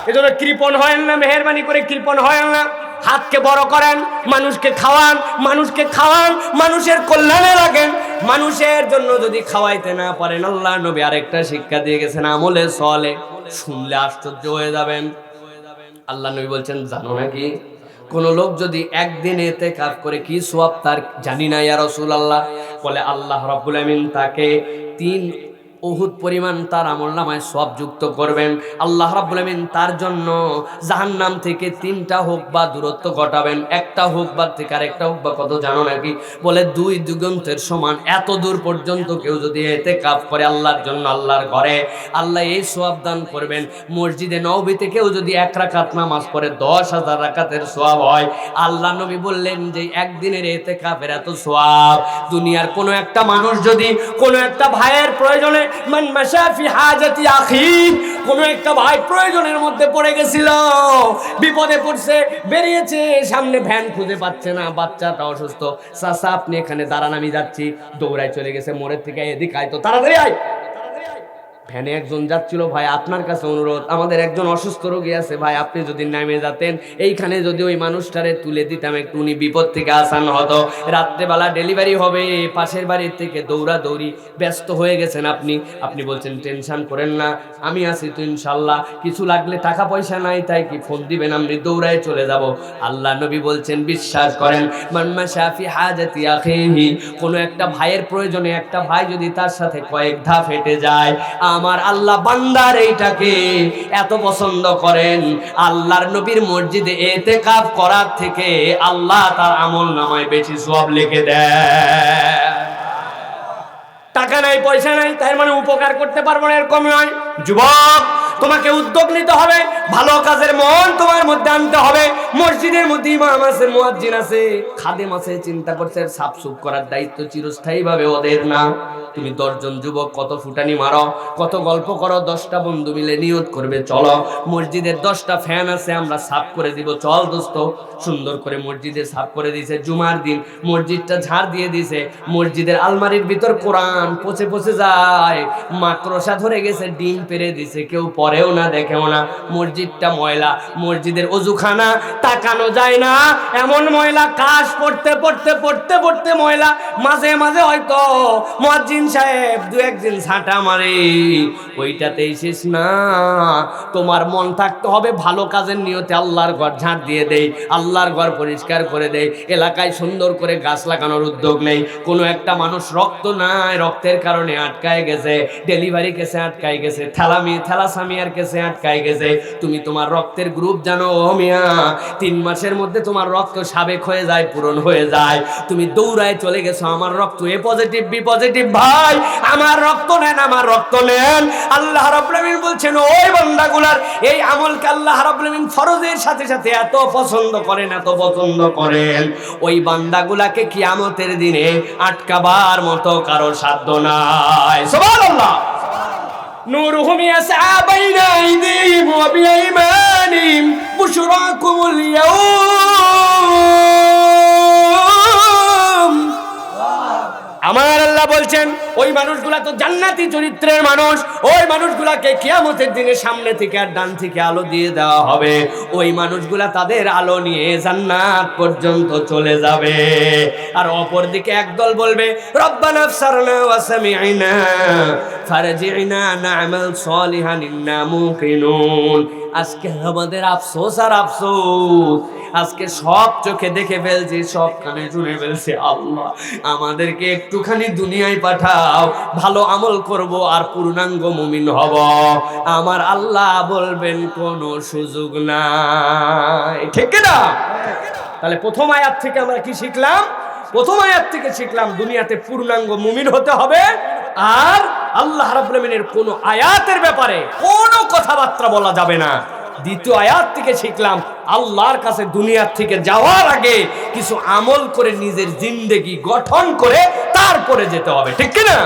এজন্য কৃপণ হয় না, মেহেরবানি করে কৃপণ হয় না। হাতকে বড় করেন, মানুষকে খাওয়ান, মানুষকে খাওয়ান, মানুষের কল্যাণে লাগেন। মানুষের জন্য যদি খাওয়াইতে না পারেন, আল্লাহ নবী আরেকটা শিক্ষা দিয়ে গেছেন, আমলে সলে, শুনলে আশ্চর্য হয়ে যাবেন। আল্লাহ নবী বলছেন, জানো নাকি কোন লোক যদি একদিন ইতিকাফ করে কি সওয়াব তার? জানি না ইয়া রাসূলুল্লাহ। বলে আল্লাহ রাব্বুল আমিন তাকে 3 উহুদ পরিমাণ তার আমলনামায় সওয়াব যুক্ত করবেন। আল্লাহ রাব্বুল আমিন তার জন্য জাহান্নাম থেকে 3টা হুকবা দূরত্ব ঘটাবেন। একটা হুকবা থেকে আরেকটা হুকবা কত জানো নাকি? বলে 2 দিগন্তের সমান। এত দূর পর্যন্ত কেউ যদি ইতিকাফ করে আল্লাহর জন্য, আল্লাহর ঘরে, আল্লাহ এই সওয়াব দান করবেন। মসজিদে নববীতে কেউ যদি 1 রাকাত নামাজ পড়ে 10,000 রাকাতের সওয়াব হয়। আল্লাহ নবী বললেন যে একদিনের ইতিকাফের এত সওয়াব, দুনিয়ার কোনো একটা মানুষ যদি কোনো একটা ভাইয়ের প্রয়োজনে, মান মাশা ফি হাজাতি আখি, কোন একটা ভাই প্রয়োজনের মধ্যে পড়ে গেছিল, বিপদে পড়ছে, বেরিয়েছে, সামনে ভ্যান খুঁজে পাচ্ছে না, বাচ্চাটা অসুস্থ, চাচা আপনি এখানে দাঁড়ান আমি যাচ্ছি, দৌড়ায় চলে গেছে মোড়ের থেকে, এদিকে আয় তো, তাড়াতাড়ি আয়। ভ্যানে একজন যাচ্ছিল, ভাই আপনার কাছে অনুরোধ, আমাদের একজন অসুস্থ রোগী আছে, ভাই আপনি যদি নেমে যেতেন, এইখানে যদি ওই মানুষটারে তুলে দিতাম একটু, উনি বিপদ থেকে আসান হতো, রাত্রেবেলা ডেলিভারি হবে, পাশের বাড়ির থেকে দৌড়াদৌড়ি, ব্যস্ত হয়ে গেছেন আপনি। আপনি বলছেন টেনশন করেন না, আমি আছি তো ইনশাল্লাহ, কিছু লাগলে টাকা পয়সা নাই তাই কি ফোন দিবেন, আমি দৌড়ায় চলে যাব। আল্লাহ নবী বলছেন, বিশ্বাস করেন, মান মাশা ফি হাজাতি আখিহি, কোন একটা ভাইয়ের প্রয়োজনে একটা ভাই যদি তার সাথে কয়েক ধাপ হেঁটে যায়, আমার আল্লাহ বান্দার এইটাকে এত পছন্দ করেন, আল্লাহর নবীর মসজিদে ইতিকাফ করার থেকে আল্লাহ তার আমলনামায় বেশি সওয়াব লিখে দেয়। টাকা নাই পয়সা নাই তার মানে উপকার করতে পারবো না এরকম নয়। যুবক, তোমাকে উদ্যোগ নিতে হবে, ভালো কাজের মন তোমার মধ্যে আনতে হবে। মসজিদের মধ্যে ইমাম আছে, মুয়াজ্জিন আছে, খাদেম আছে, চিন্তা করছে সাফ সুফ করার দায়িত্ব চিরস্থায়ী ভাবে ওদের না। তুমি 10 জন যুবক কত ফুটানি মারো, কত গল্প করো, 10টা বন্ধু মিলে নিয়ত করবে, চলো মসজিদের 10টা ফ্যান আছে আমরা সাফ করে দিব, চল দোস্ত। সুন্দর করে মসজিদে সাফ করে দিয়েছে, জুমার দিন মসজিদটা ঝাড় দিয়ে দিয়েছে, মসজিদের আলমারির ভিতর কোরআন পচে পচে যায়, মাকড়সা ধরে গেছে, ডিম পেরে দিছে, কেউ পরেও না দেখেও না, মসজিদটা ময়লা, মসজিদের অজুখানা তাকানো যায় না এমন ময়লা, কাশ পড়তে পড়তে পড়তে পড়তে ময়লা, মাঝে মাঝে হয়তো মুয়াজ্জিন সাহেব 2-1 দিন ছাঁটা মারে, ওইটাতেই শেষ না। তোমার মন থাকতে হবে ভালো কাজের নিয়তে, আল্লাহর ঘর ঝাঁট দিয়ে দেই, আল্লাহর ঘর পরিষ্কার করে দেই, এলাকায় সুন্দর করে গাছ লাগানোর উদ্যোগ নেই। কোনো একটা মানুষ রক্ত নাই, রক্তের কারণে আটকায় গেছে, ডেলিভারি কেসে আটকায় গেছে, থ্যালাসামিয়ার কেসে আটকায় গেছে, তুমি তোমার রক্তের গ্রুপ জানো মিয়া, 3 মাসের মধ্যে তোমার রক্ত সাবেক হয়ে যায়, পূরণ হয়ে যায়, তুমি দৌড়ায় চলে গেছো, আমার রক্ত এ পজিটিভ বি পজিটিভ, ভাই আমার রক্ত নেন, আমার রক্ত নেন। আল্লাহ রাব্বুল আমিন বলছেন ওই বান্দাগুলার এই আমলকে আল্লাহ রাব্বুল আমিন ফরজের সাথে সাথে এত পছন্দ করেন, এত পছন্দ করেন, ওই বান্দাগুলাকে কিয়ামতের দিনে আটকাবার মতো কারো সাধ্য নাই। সুবহানাল্লাহ। নূরুহুম ইয়াসআ বাইনা আইদিহিম ওয়া বিআইমানিহিম বুশরাকুমুল ইয়াউম। আমার আল্লাহ বলছেন ওই মানুষগুলা তো জান্নাতি চরিত্রের মানুষ, ওই মানুষগুলাকে কিয়ামতের দিনে সামনে থেকে আর ডান থেকে আলো দিয়ে দেওয়া হবে। ওই মানুষগুলা তাদের আলো নিয়ে জান্নাত পর্যন্ত চলে যাবে। আর অপর দিকে একদল বলবে রব্বানা আবসারনা ওয়া সামি'না ফারজি'না না'মাল সালিহান ইন্না মুকিনুন। আজকে আমাদের আফসোস আর আফসোস, আজকে সব চোখে দেখে ফেলছি, সব কানে শুনে ফেলছি। আল্লাহ আমাদেরকে একটুখানি দুনিয়ায় পাঠাও, ভালো আমল করব আর পূর্ণাঙ্গ মুমিন হব। আমার আল্লাহ বলবেন কোনো সুযোগ নাই, ঠিক না? তাহলে প্রথম আয়াত থেকে আমরা কি শিখলাম? প্রথম আয়াত থেকে শিখলাম দুনিয়াতে পূর্ণাঙ্গ মুমিন হতে হবে, আর আল্লাহ রাব্বুল আমিনের কোনো আয়াতের ব্যাপারে কোনো কথাবার্তা বলা যাবে না। দ্বিতীয় আয়াত থেকে শিখলাম আল্লাহর কাছে দুনিয়ার থেকে যাওয়ার আগে কিছু আমল করে নিজের জিন্দেগি গঠন করে তারপরে যেতে হবে, ঠিক কি না?